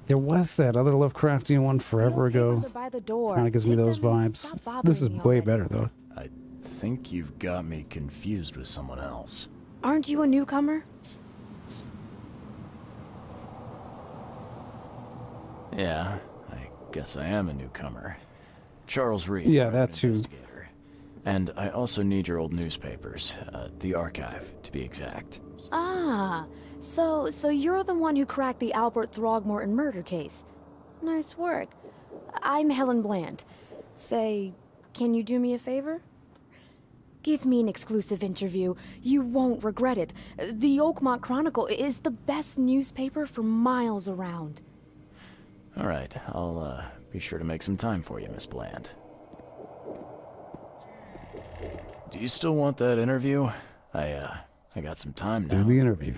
There was that other Lovecraftian one forever ago. Kind of gives me those vibes. This is way better, though. I think you've got me confused with someone else. Aren't you a newcomer? Yeah, I guess I am a newcomer. Charles Reed. Yeah, that's who. And I also need your old newspapers, the archive, to be exact. Ah, so you're the one who cracked the Albert Throgmorton murder case. Nice work. I'm Helen Bland. Say, can you do me a favor? Give me an exclusive interview. You won't regret it. The Oakmont Chronicle is the best newspaper for miles around. All right, I'll be sure to make some time for you, Miss Bland. Do you still want that interview? I got some time now. Do the interview.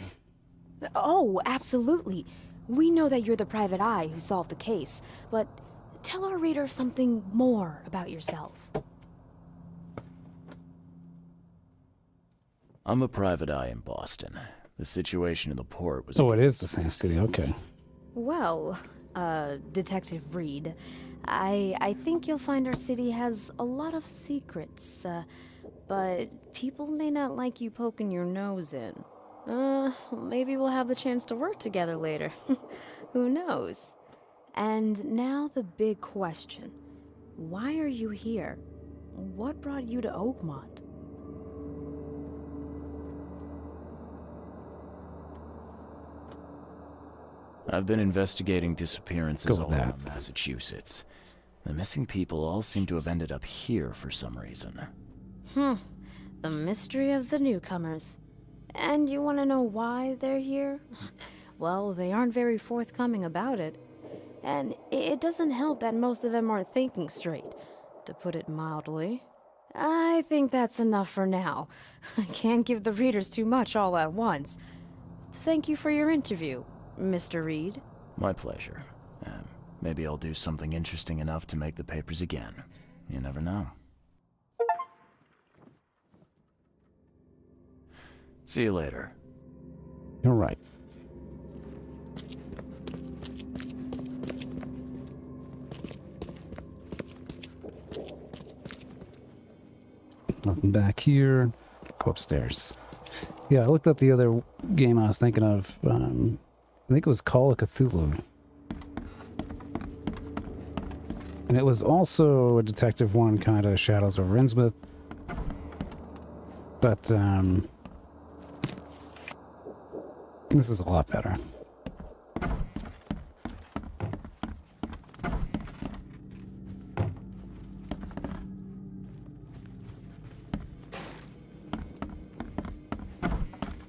Oh, absolutely. We know that you're the private eye who solved the case, but tell our reader something more about yourself. I'm a private eye in Boston. The situation in the port was... Oh, it is the same studio, okay. Well, Detective Reed, I think you'll find our city has a lot of secrets, but people may not like you poking your nose in. Maybe we'll have the chance to work together later. Who knows? And now the big question. Why are you here? What brought you to Oakmont? I've been investigating disappearances all around Massachusetts. The missing people all seem to have ended up here for some reason. The mystery of the newcomers. And you want to know why they're here? Well, they aren't very forthcoming about it. And it doesn't help that most of them aren't thinking straight, to put it mildly. I think that's enough for now. I can't give the readers too much all at once. Thank you for your interview, Mr. Reed. My pleasure. Maybe I'll do something interesting enough to make the papers again. You never know. See you later. You're right. Nothing back here. Go upstairs. Yeah, I looked up the other game I was thinking of. I think it was Call of Cthulhu. And it was also a detective one, kind of Shadows over Innsmouth. But, this is a lot better.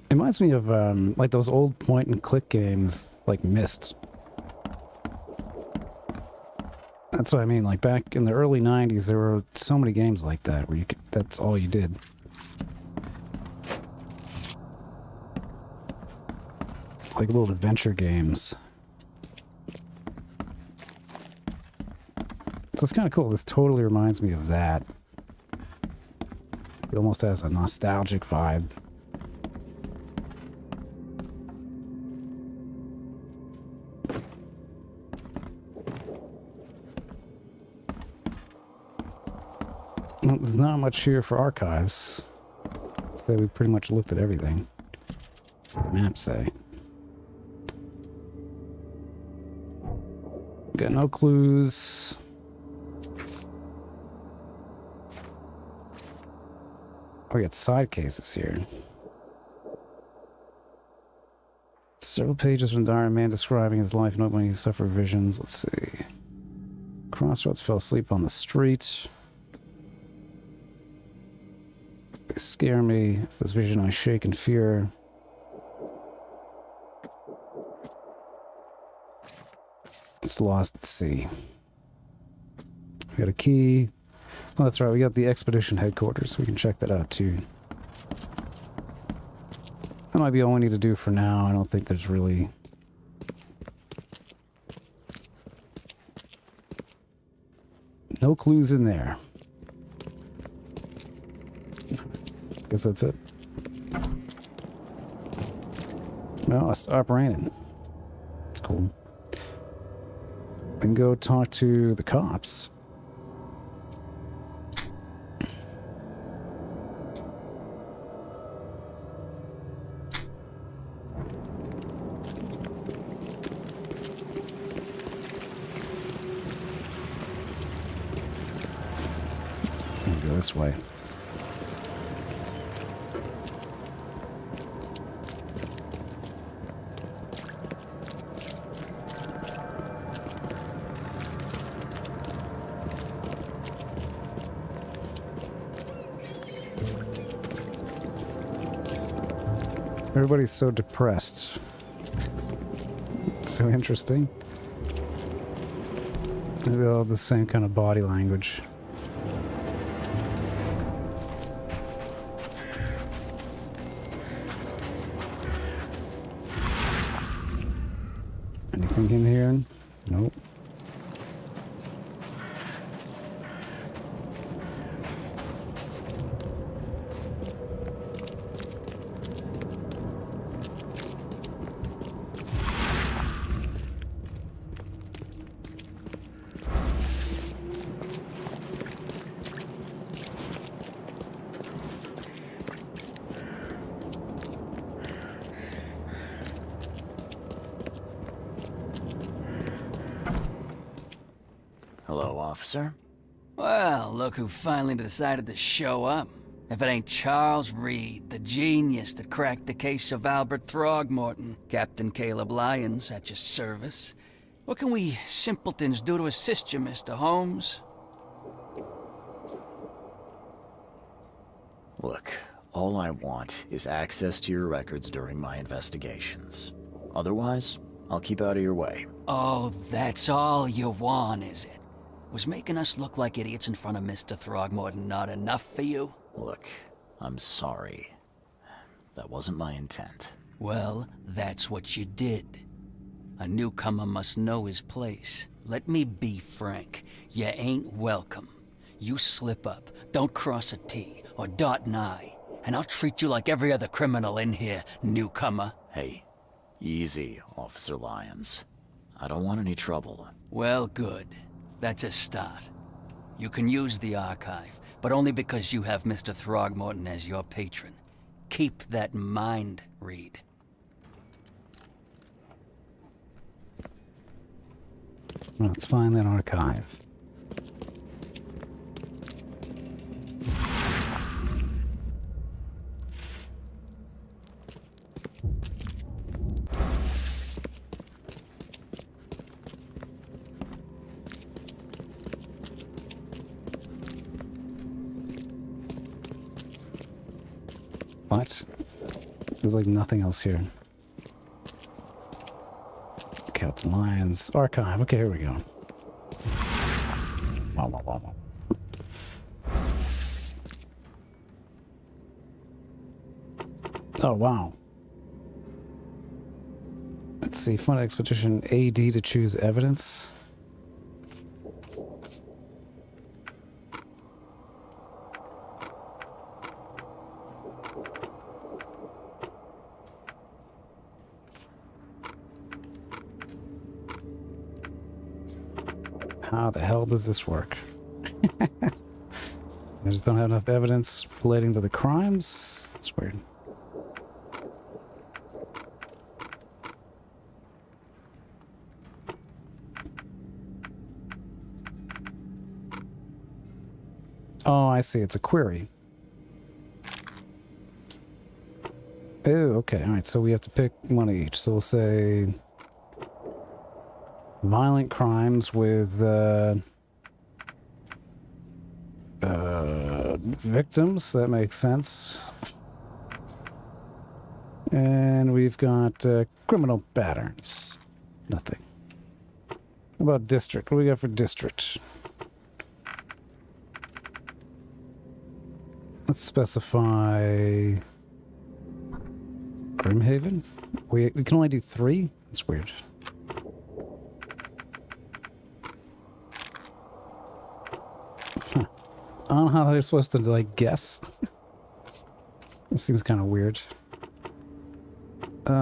It reminds me of, like those old point-and-click games, like Myst. That's what I mean, like back in the early 90s, there were so many games like that, where you could, that's all you did. Like little adventure games. So it's kind of cool. This totally reminds me of that. It almost has a nostalgic vibe. Well, there's not much here for archives. So we pretty much looked at everything. What's the map say? Got no clues. Oh, we got side cases here. Several pages from Diary Man describing his life, not when he suffered visions. Let's see. Crossroads, fell asleep on the street. They scare me. If this vision I shake in fear. It's lost at sea. We got a key. Oh, that's right. We got the expedition headquarters. We can check that out too. That might be all we need to do for now. I don't think there's really... no clues in there. Guess that's it. No, it stopped raining. That's cool. We can go talk to the cops. Go this way. Everybody's so depressed. It's so interesting. Maybe all the same kind of body language. Anything in here? Nope. Hello, officer. Well, look who finally decided to show up. If it ain't Charles Reed, the genius that cracked the case of Albert Throgmorton. Captain Caleb Lyons at your service. What can we simpletons do to assist you, Mr. Holmes? Look, all I want is access to your records during my investigations. Otherwise, I'll keep out of your way. Oh, that's all you want, is it? Was making us look like idiots in front of Mr. Throgmorton not enough for you? Look, I'm sorry. That wasn't my intent. Well, that's what you did. A newcomer must know his place. Let me be frank. You ain't welcome. You slip up, don't cross a T, or dot an I, and I'll treat you like every other criminal in here, newcomer. Hey, easy, Officer Lyons. I don't want any trouble. Well, good. That's a start. You can use the archive, but only because you have Mr. Throgmorton as your patron. Keep that in mind, Reed. Let's find that archive. What? There's like nothing else here. Captain Lyons archive. Okay, here we go. Wow, wow, wow, wow. Oh, wow. Let's see. Fund expedition AD to choose evidence. How the hell does this work? I just don't have enough evidence relating to the crimes? That's weird. Oh, I see. It's a query. Oh, okay. All right. So we have to pick one of each. So we'll say violent crimes with victims. That makes sense. And we've got criminal patterns. Nothing. How about district? What do we got for district? Let's specify Grimhaven. We can only do 3? That's weird. Huh. I don't know how they're supposed to, like, guess. It seems kind of weird. We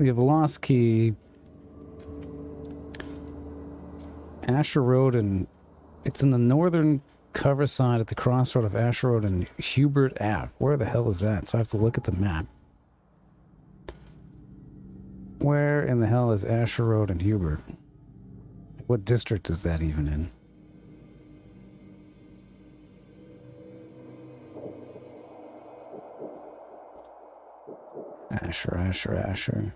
have a lost key. Asher Road, and it's in the northern cover side at the crossroad of Asher Road and Hubert Ave. Where the hell is that? So I have to look at the map. Where in the hell is Asher Road and Hubert? What district is that even in? Asher.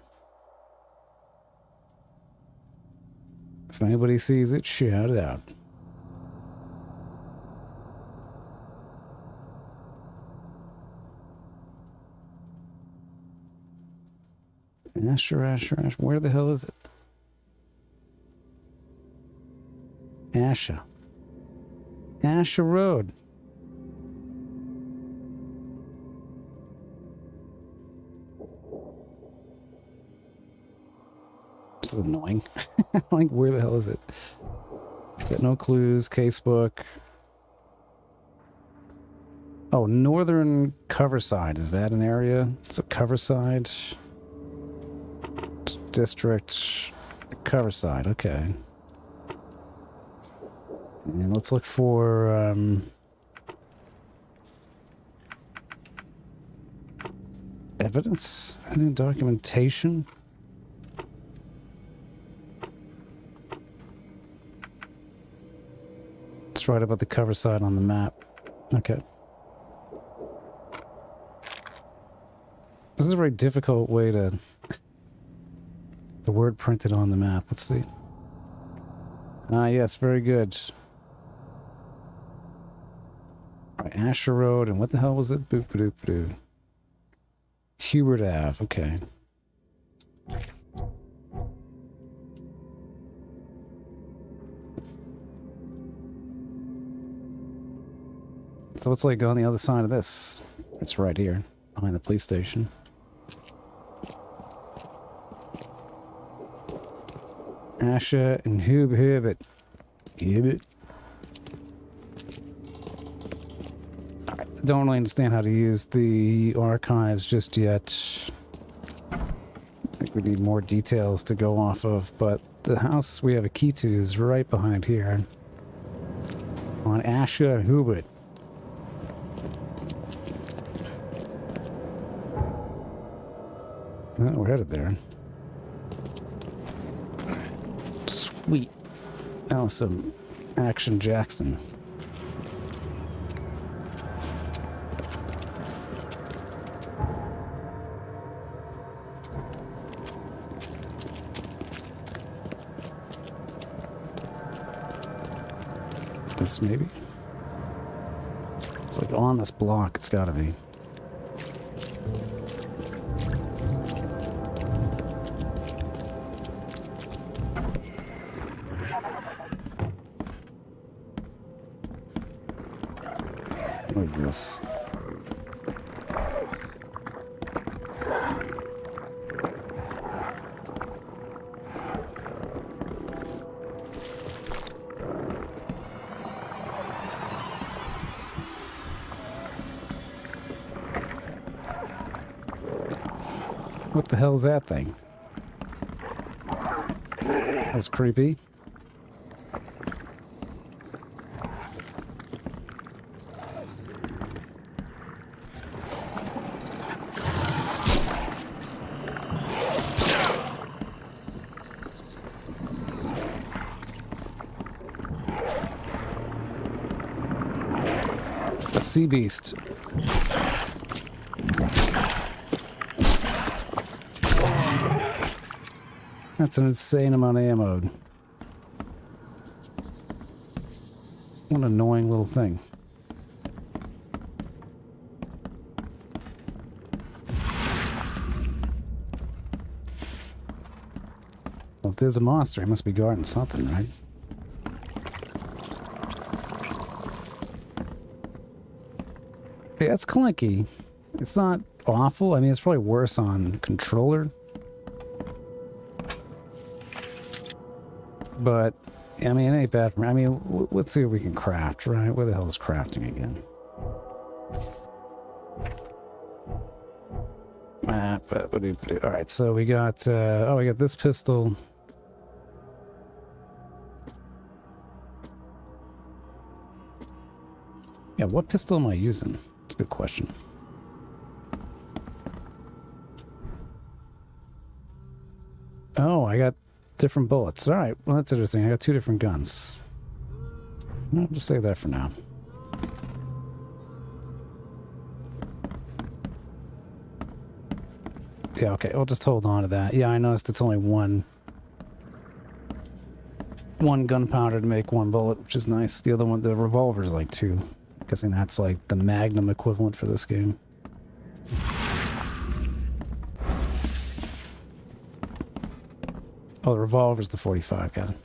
If anybody sees it, shout it out. Asher. Where the hell is it? Asher Road. This is annoying. Like, where the hell is it? Got no clues. Casebook. Oh, Northern Coverside. Is that an area? So Coverside District. Coverside. Okay. And let's look for evidence and documentation. It's right about the Coverside on the map. Okay. This is a very difficult way to... the word printed on the map. Let's see. Ah, yes, very good. Alright, Asher Road, and what the hell was it? Boop-a-doop-a-doo. Hubert Ave, okay. So what's like on the other side of this? It's right here, behind the police station. Asher and Hubert. I don't really understand how to use the archives just yet. I think we need more details to go off of, but the house we have a key to is right behind here. On Asher and Hubert. Oh, we're headed there. Sweet. Oh, some Action Jackson. This maybe? It's like on this block, it's gotta be. What is this? What the hell's that thing? That's creepy. A sea beast. That's an insane amount of ammo. What an annoying little thing. Well, if there's a monster, he must be guarding something, right? Yeah, it's clunky. It's not awful. I mean, it's probably worse on controller. But, I mean, it ain't bad for me. I mean, let's see what we can craft, right? Where the hell is crafting again? Alright, so we got, oh, we got this pistol. Yeah, what pistol am I using? That's a good question. Oh, I got different bullets. All right, well, that's interesting. I got two different guns. I'll just save that for now. Yeah, okay, I'll just hold on to that. Yeah, I noticed it's only one gunpowder to make one bullet, which is nice. The other one, the revolver's like two. I'm guessing that's like the Magnum equivalent for this game. Oh, the revolver's the 45, got it.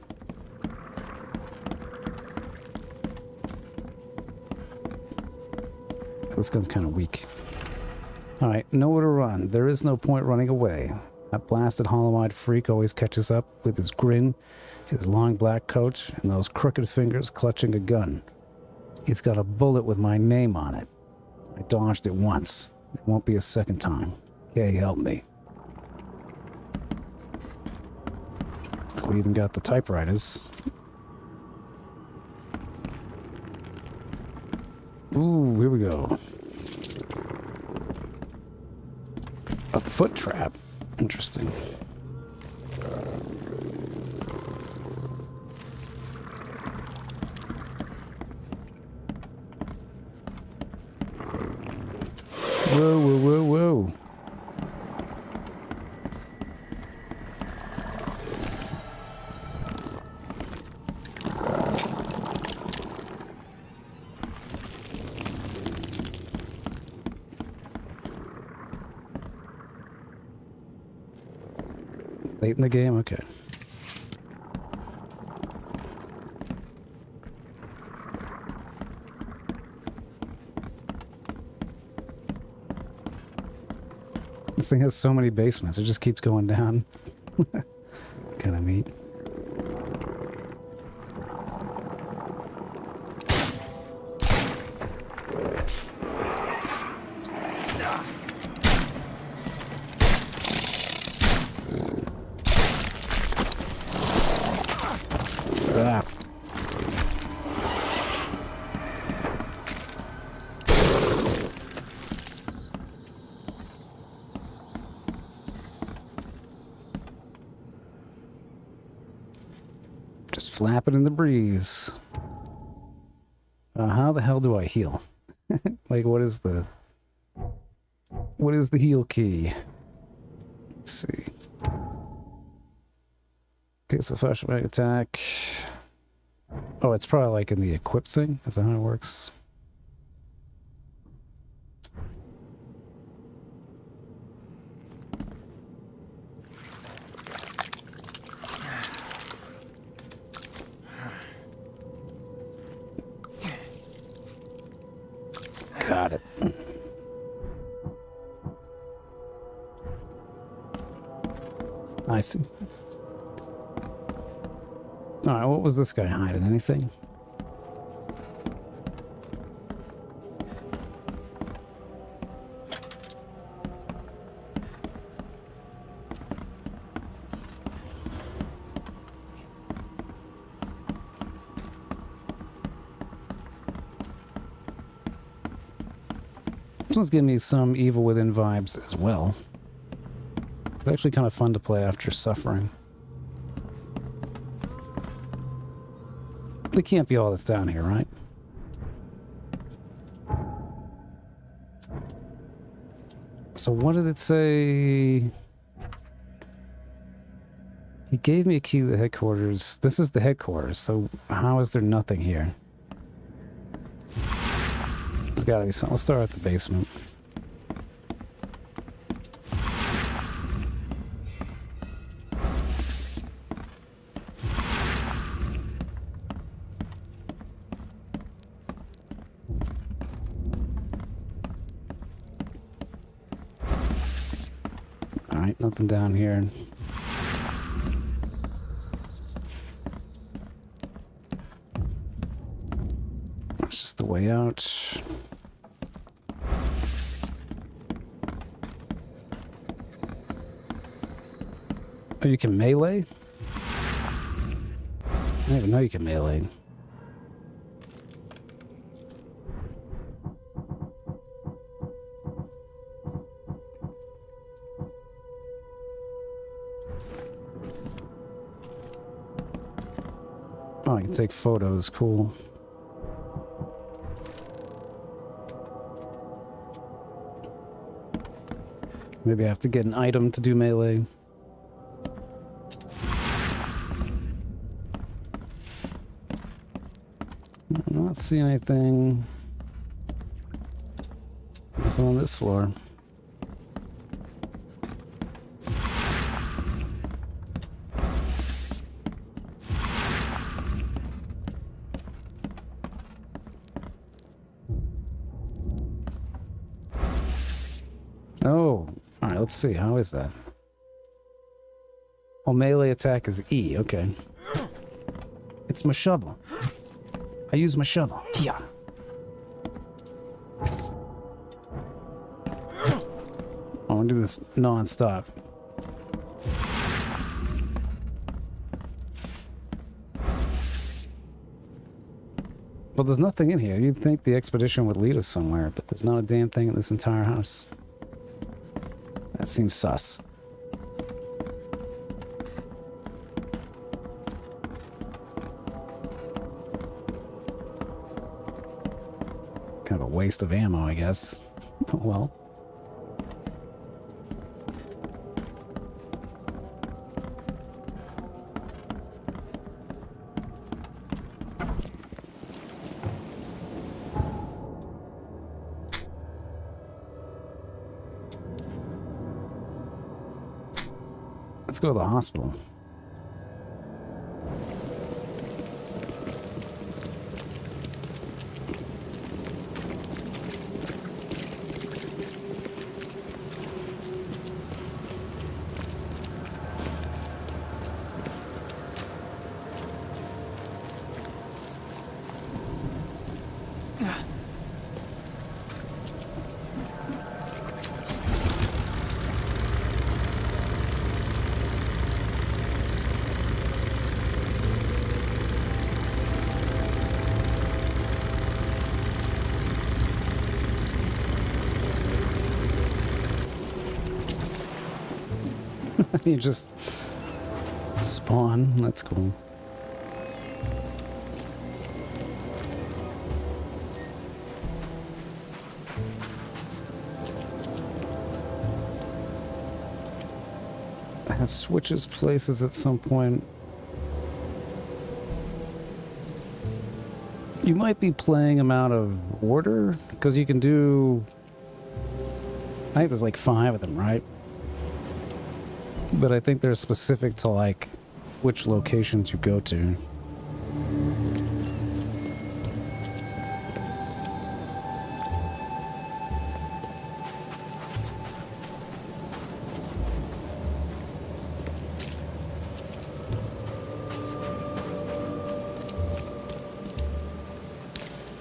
This gun's kind of weak. Alright, nowhere to run. There is no point running away. That blasted hollow-eyed freak always catches up with his grin, his long black coat, and those crooked fingers clutching a gun. He's got a bullet with my name on it. I dodged it once. It won't be a second time. Okay, help me. We even got the typewriters. Ooh, here we go. A foot trap. Interesting. Whoa, whoa, whoa, whoa. Late in the game? Okay. This thing has so many basements, it just keeps going down. Kind of neat. Ah. Just flapping in the breeze. How the hell do I heal? Like, what is the heal key? Let's see. Okay, so flashbang attack. Oh, it's probably like in the equip thing? Is that how it works? Got it. I see. Alright, what was this guy hiding? Anything? This one's giving me some Evil Within vibes as well. It's actually kind of fun to play after suffering. It can't be all that's down here, right? So what did it say? He gave me a key to the headquarters. This is the headquarters, so how is there nothing here? There's gotta be something. Let's start at the basement. Alright, nothing down here. That's just the way out. Oh, you can melee? I didn't even know you can melee. Oh, I can take photos. Cool. Maybe I have to get an item to do melee. I'm not seeing anything. Nothing on this floor. Let's see, how is that? Oh, melee attack is E, okay. It's my shovel. I use my shovel. Yeah. I want to do this non-stop. Well, there's nothing in here. You'd think the expedition would lead us somewhere, but there's not a damn thing in this entire house. That seems sus. Kind of a waste of ammo, I guess. Oh well. Let's go to the hospital. You just spawn. That's cool. It switches places at some point. You might be playing them out of order because you can do. I think there's like 5 of them, right? But I think they're specific to, like, which locations you go to.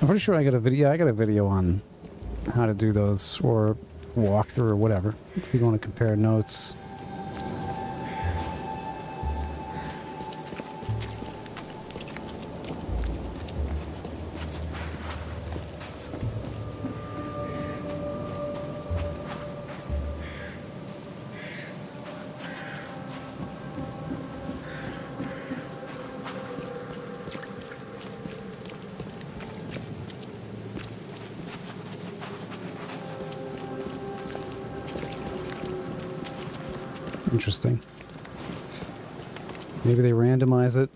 I'm pretty sure I got a video. Yeah, I got a video on how to do those, or walkthrough, or whatever. If you want to compare notes. Interesting. Maybe they randomize it.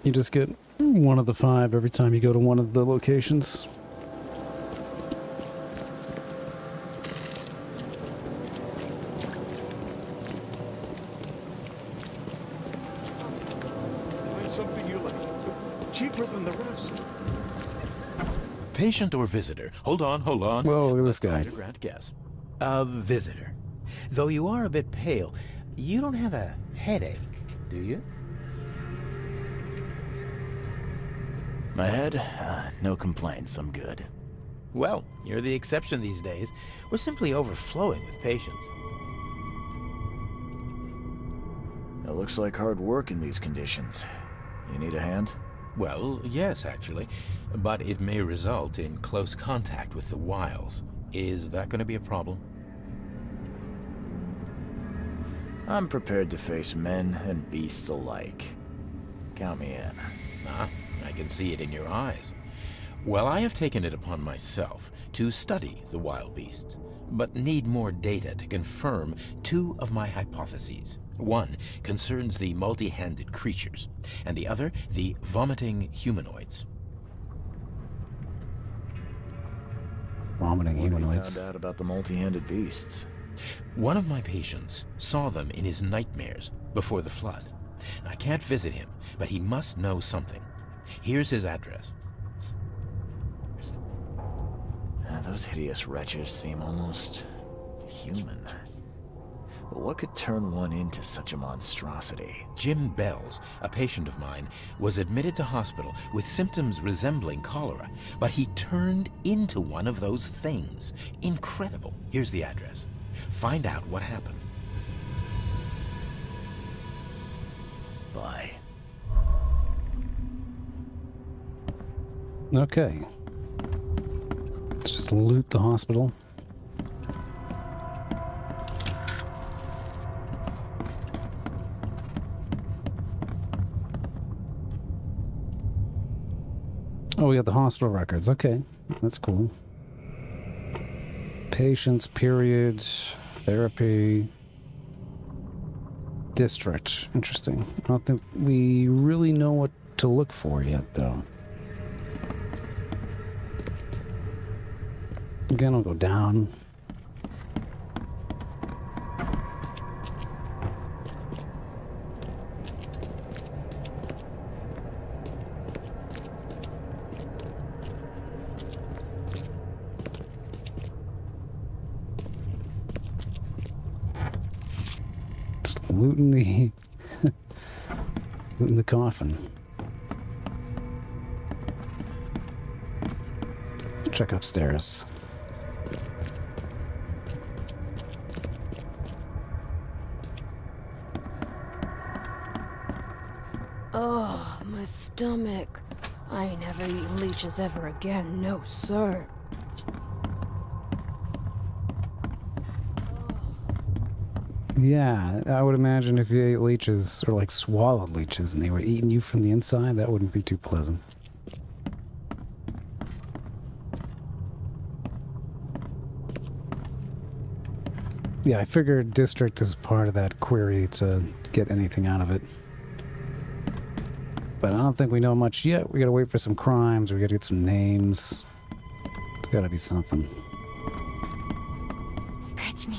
You just get one of the 5 every time you go to one of the locations. Find something you like. Cheaper than the rest. Patient or visitor? Hold on. Whoa, look at this guy. Grand guess. A visitor. Though you are a bit pale, you don't have a headache, do you? My head? No complaints, I'm good. Well, you're the exception these days. We're simply overflowing with patients. It looks like hard work in these conditions. You need a hand? Well, yes, actually. But it may result in close contact with the wiles. Is that going to be a problem? I'm prepared to face men and beasts alike. Count me in. Ah, I can see it in your eyes. Well, I have taken it upon myself to study the wild beasts, but need more data to confirm 2 of my hypotheses. One concerns the multi-handed creatures, and the other the vomiting humanoids. Vomiting humanoids. What have you found out about the multi-handed beasts? One of my patients saw them in his nightmares before the flood. I can't visit him, but he must know something. Here's his address. Those hideous wretches seem almost human. But what could turn one into such a monstrosity? Jim Bells, a patient of mine, was admitted to hospital with symptoms resembling cholera, but he turned into one of those things. Incredible. Here's the address. Find out what happened. Bye. Okay. Let's just loot the hospital. Oh, we got the hospital records. Okay, that's cool. Patients, period, therapy, district. Interesting. I don't think we really know what to look for yet, though. Again, I'll go down. Just looting the looting the coffin. Check upstairs. Oh, my stomach. I ain't never eating leeches ever again, no sir. Yeah, I would imagine if you ate leeches, or like swallowed leeches, and they were eating you from the inside, that wouldn't be too pleasant. Yeah, I figured district is part of that query to get anything out of it. But I don't think we know much yet. We gotta wait for some crimes, we gotta get some names. There's gotta be something. Scratch me.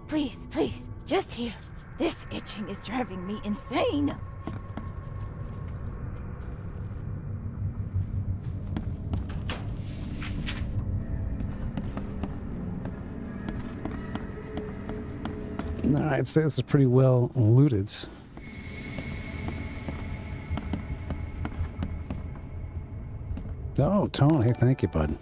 Please, please. Just here. This itching is driving me insane. Alright, so this is pretty well looted. Oh, Tone, hey, thank you, bud.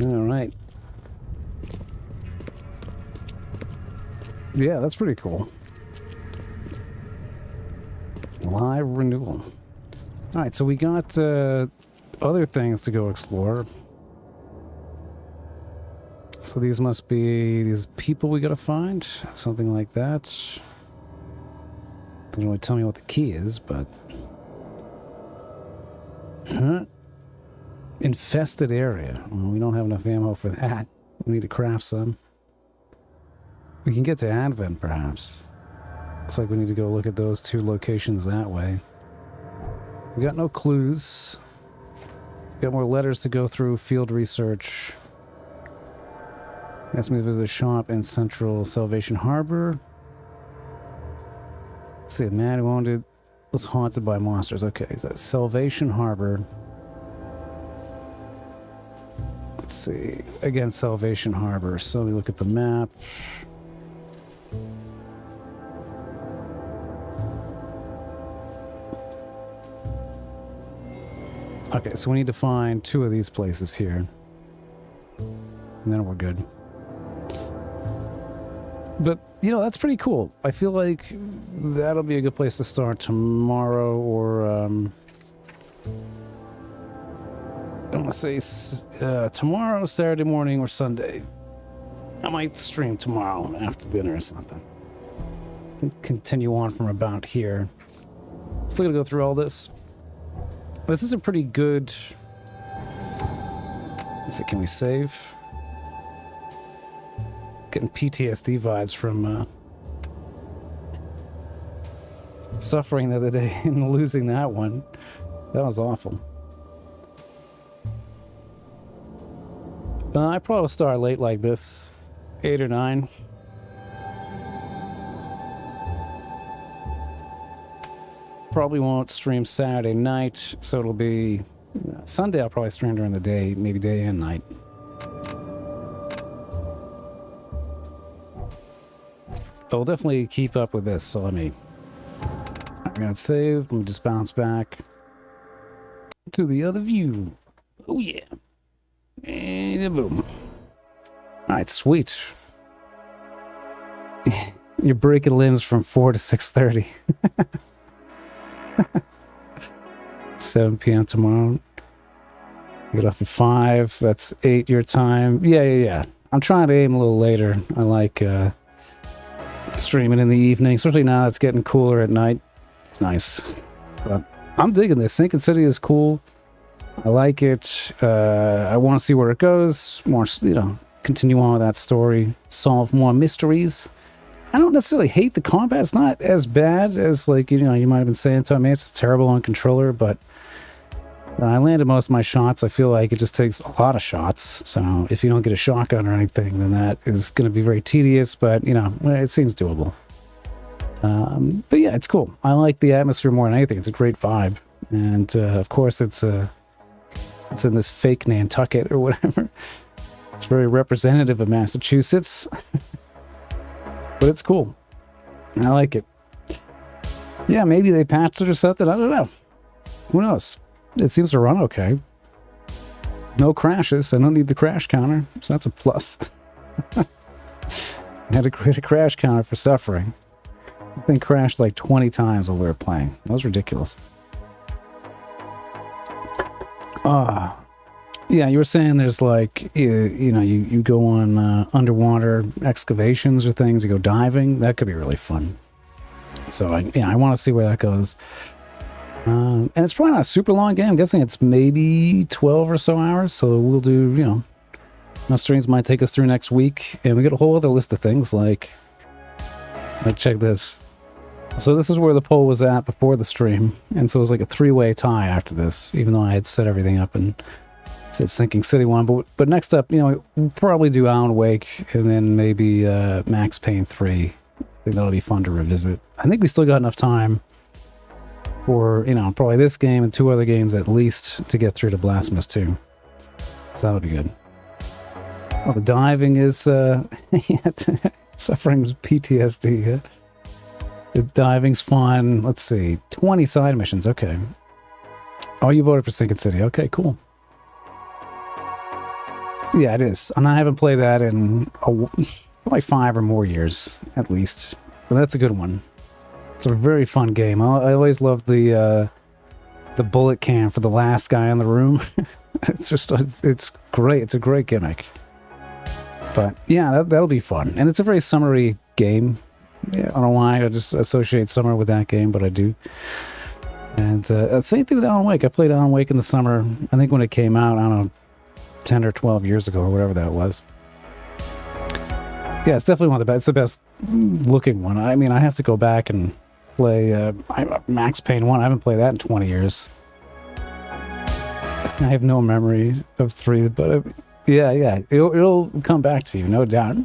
Alright. Yeah, that's pretty cool. Live renewal. Alright, so we got other things to go explore. So these must be these people we gotta find. Something like that. Doesn't really tell me what the key is, but... Huh? Infested area. Well, we don't have enough ammo for that. We need to craft some. We can get to Advent, perhaps. Looks like we need to go look at those two locations that way. We got no clues. We got more letters to go through, field research. Asked me to visit a shop in Central Salvation Harbor. Let's see, a man who owned it was haunted by monsters. Okay, is that Salvation Harbor? Let's see. Again, Salvation Harbor. So we look at the map. Okay, so we need to find two of these places here. And then we're good. But, you know, that's pretty cool. I feel like that'll be a good place to start tomorrow, or, I don't want to say tomorrow, Saturday morning, or Sunday. I might stream tomorrow after dinner or something. Continue on from about here. Still gonna go through all this. This is a pretty good... Let's see, can we save? Getting PTSD vibes from suffering the other day and losing that one. That was awful. I probably will start late like this. 8 or 9. Probably won't stream Saturday night, so it'll be Sunday. I'll probably stream during the day, maybe day and night. I'll definitely keep up with this, so let me... I'm gonna save, let me just bounce back to the other view. Oh yeah. And boom. Alright, sweet. You're breaking limbs from 4 to 6:30. 7 p.m. tomorrow. Get off at 5. That's 8 your time. Yeah. I'm trying to aim a little later. I like streaming in the evening, especially now it's getting cooler at night. It's nice. But I'm digging this. Sinking City is cool. I like it. I want to see where it goes. More, continue on with that story. Solve more mysteries. I don't necessarily hate the combat. It's not as bad as, like, you might have been saying to me. It's terrible on controller, but I landed most of my shots. I feel like it just takes a lot of shots. So if you don't get a shotgun or anything, then that is going to be very tedious, but, it seems doable. But yeah, it's cool. I like the atmosphere more than anything. It's a great vibe. And, of course, it's in this fake Nantucket or whatever. It's very representative of Massachusetts. But it's cool. I like it. Yeah, maybe they patched it or something. I don't know. Who knows? It seems to run okay. No crashes. I don't need the crash counter, so that's a plus. I had to create a crash counter for suffering. The thing crashed like 20 times while we were playing. That was ridiculous. Yeah, you were saying there's like, you go on underwater excavations or things, you go diving. That could be really fun. So, I want to see where that goes. And it's probably not a super long game. I'm guessing it's maybe 12 or so hours. So we'll do, my streams might take us through next week. And we got a whole other list of things like check this. So this is where the poll was at before the stream. And so it was like a 3-way tie after this, even though I had set everything up and said Sinking City one. But next up, we'll probably do Alan Wake and then maybe Max Payne 3. I think that'll be fun to revisit. I think we still got enough time for, probably this game and 2 other games at least to get through to Blasphemous 2. So that'll be good. Oh, the diving is suffering PTSD. Yeah? The diving's fun. Let's see. 20 side missions. Okay. Oh, you voted for Sinking City. Okay, cool. Yeah, it is. And I haven't played that in probably 5 or more years, at least. But that's a good one. It's a very fun game. I always loved the bullet cam for the last guy in the room. It's great. It's a great gimmick. But yeah, that'll be fun. And it's a very summery game. Yeah, I don't know why I just associate summer with that game, but I do. And same thing with Alan Wake. I played Alan Wake in the summer. I think when it came out, I don't know, 10 or 12 years ago or whatever that was. Yeah, it's definitely one of the best. It's the best looking one. I mean, I have to go back and play Max Payne 1. I haven't played that in 20 years. I have no memory of 3, but yeah, it'll come back to you, no doubt.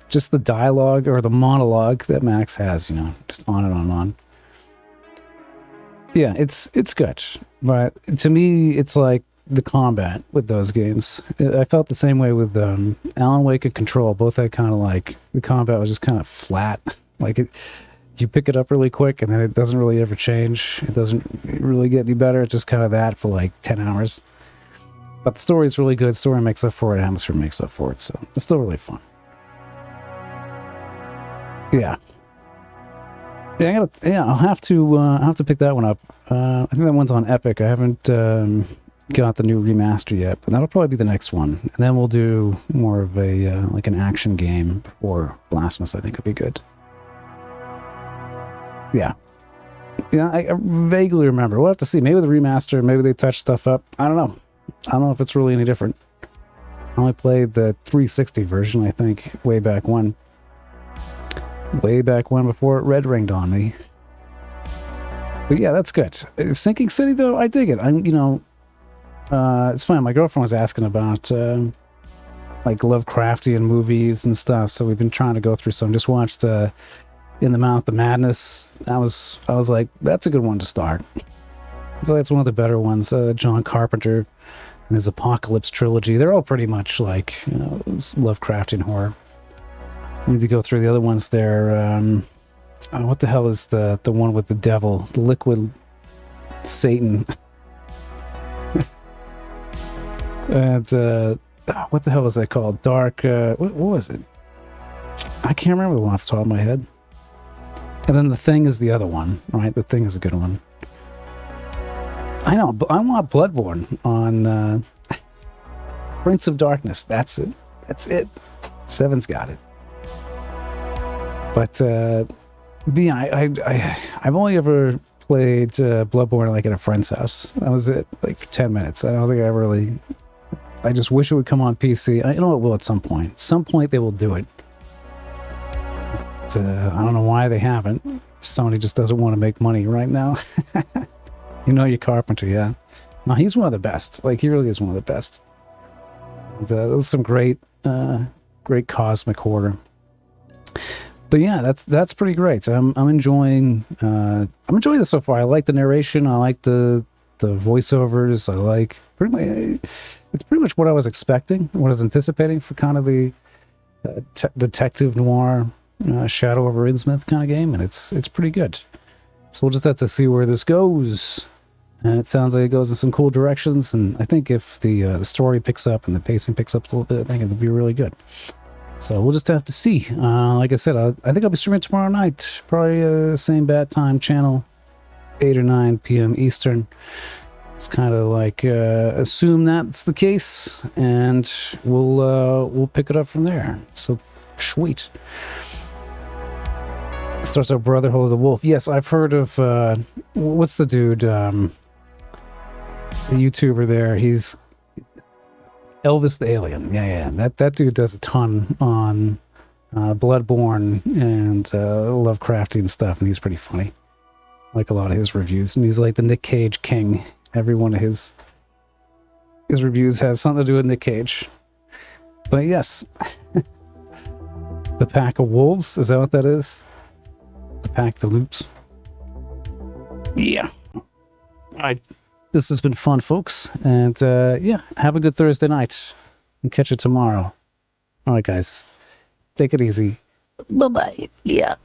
Just the dialogue or the monologue that Max has, just on and on and on. Yeah, it's good. But to me, it's like the combat with those games. I felt the same way with Alan Wake and Control. Both had kind of like, the combat was just kind of flat. Like, you pick it up really quick and then it doesn't really ever change. It doesn't really get any better. It's just kind of that for like 10 hours. But the story's really good. Story makes up for it. Atmosphere makes up for it. So it's still really fun. Yeah. I'll have to pick that one up. I think that one's on Epic. I haven't got the new remaster yet, but that'll probably be the next one. And then we'll do more of a like an action game before Blasphemous. I think would be good. Yeah. Yeah, I vaguely remember. We'll have to see. Maybe the remaster, maybe they touch stuff up. I don't know. I don't know if it's really any different. I only played the 360 version, I think, way back when. Way back when, before it red ringed on me. But yeah, that's good. Sinking City, though, I dig it. It's fine. My girlfriend was asking about like Lovecraftian movies and stuff, so we've been trying to go through some. Just watched In the Mouth of Madness. I was like, that's a good one to start. I feel like it's one of the better ones. John Carpenter and his Apocalypse trilogy. They're all pretty much like, you know, Lovecraftian horror. I need to go through the other ones there. What the hell is the one with the devil? The Liquid Satan. And what the hell was that called? Dark. What was it? I can't remember the one off the top of my head. And then The Thing is the other one, right? The Thing is a good one. I know, but I want Bloodborne on Prince of Darkness. That's it. That's it. Seven's got it. But yeah, I've only ever played Bloodborne like at a friend's house. That was it, like for 10 minutes. I don't think I really. I just wish it would come on PC. I know it will at some point. At some point they will do it. But, I don't know why they haven't. Sony just doesn't want to make money right now. You know your Carpenter, yeah. No, he's one of the best. Like, he really is one of the best. And, there's some great cosmic horror. But yeah, that's pretty great. I'm enjoying this so far. I like the narration. I like the voiceovers. I like it's pretty much what I was expecting, what I was anticipating for kind of the detective noir Shadow over Innsmouth kind of game, and it's pretty good. So we'll just have to see where this goes. And it sounds like it goes in some cool directions, and I think if the story picks up and the pacing picks up a little bit, I think it'll be really good. So we'll just have to see. Like I said, I think I'll be streaming tomorrow night, probably same bat time channel, 8 or 9 p.m. Eastern. It's kind of like assume that's the case, and we'll pick it up from there. So sweet. Starts out Brotherhood of the Wolf. Yes, I've heard of what's the dude? The YouTuber there. He's Elvis the Alien. Yeah. That dude does a ton on Bloodborne and Lovecraftian stuff, and he's pretty funny. I like a lot of his reviews, and he's like the Nick Cage king. Every one of his reviews has something to do with Nick Cage. But yes, the Pack of Wolves, is that what that is? The Pack de Loops. Yeah. All right. This has been fun, folks. And yeah, have a good Thursday night. And catch you tomorrow. All right, guys. Take it easy. Bye-bye. Yeah.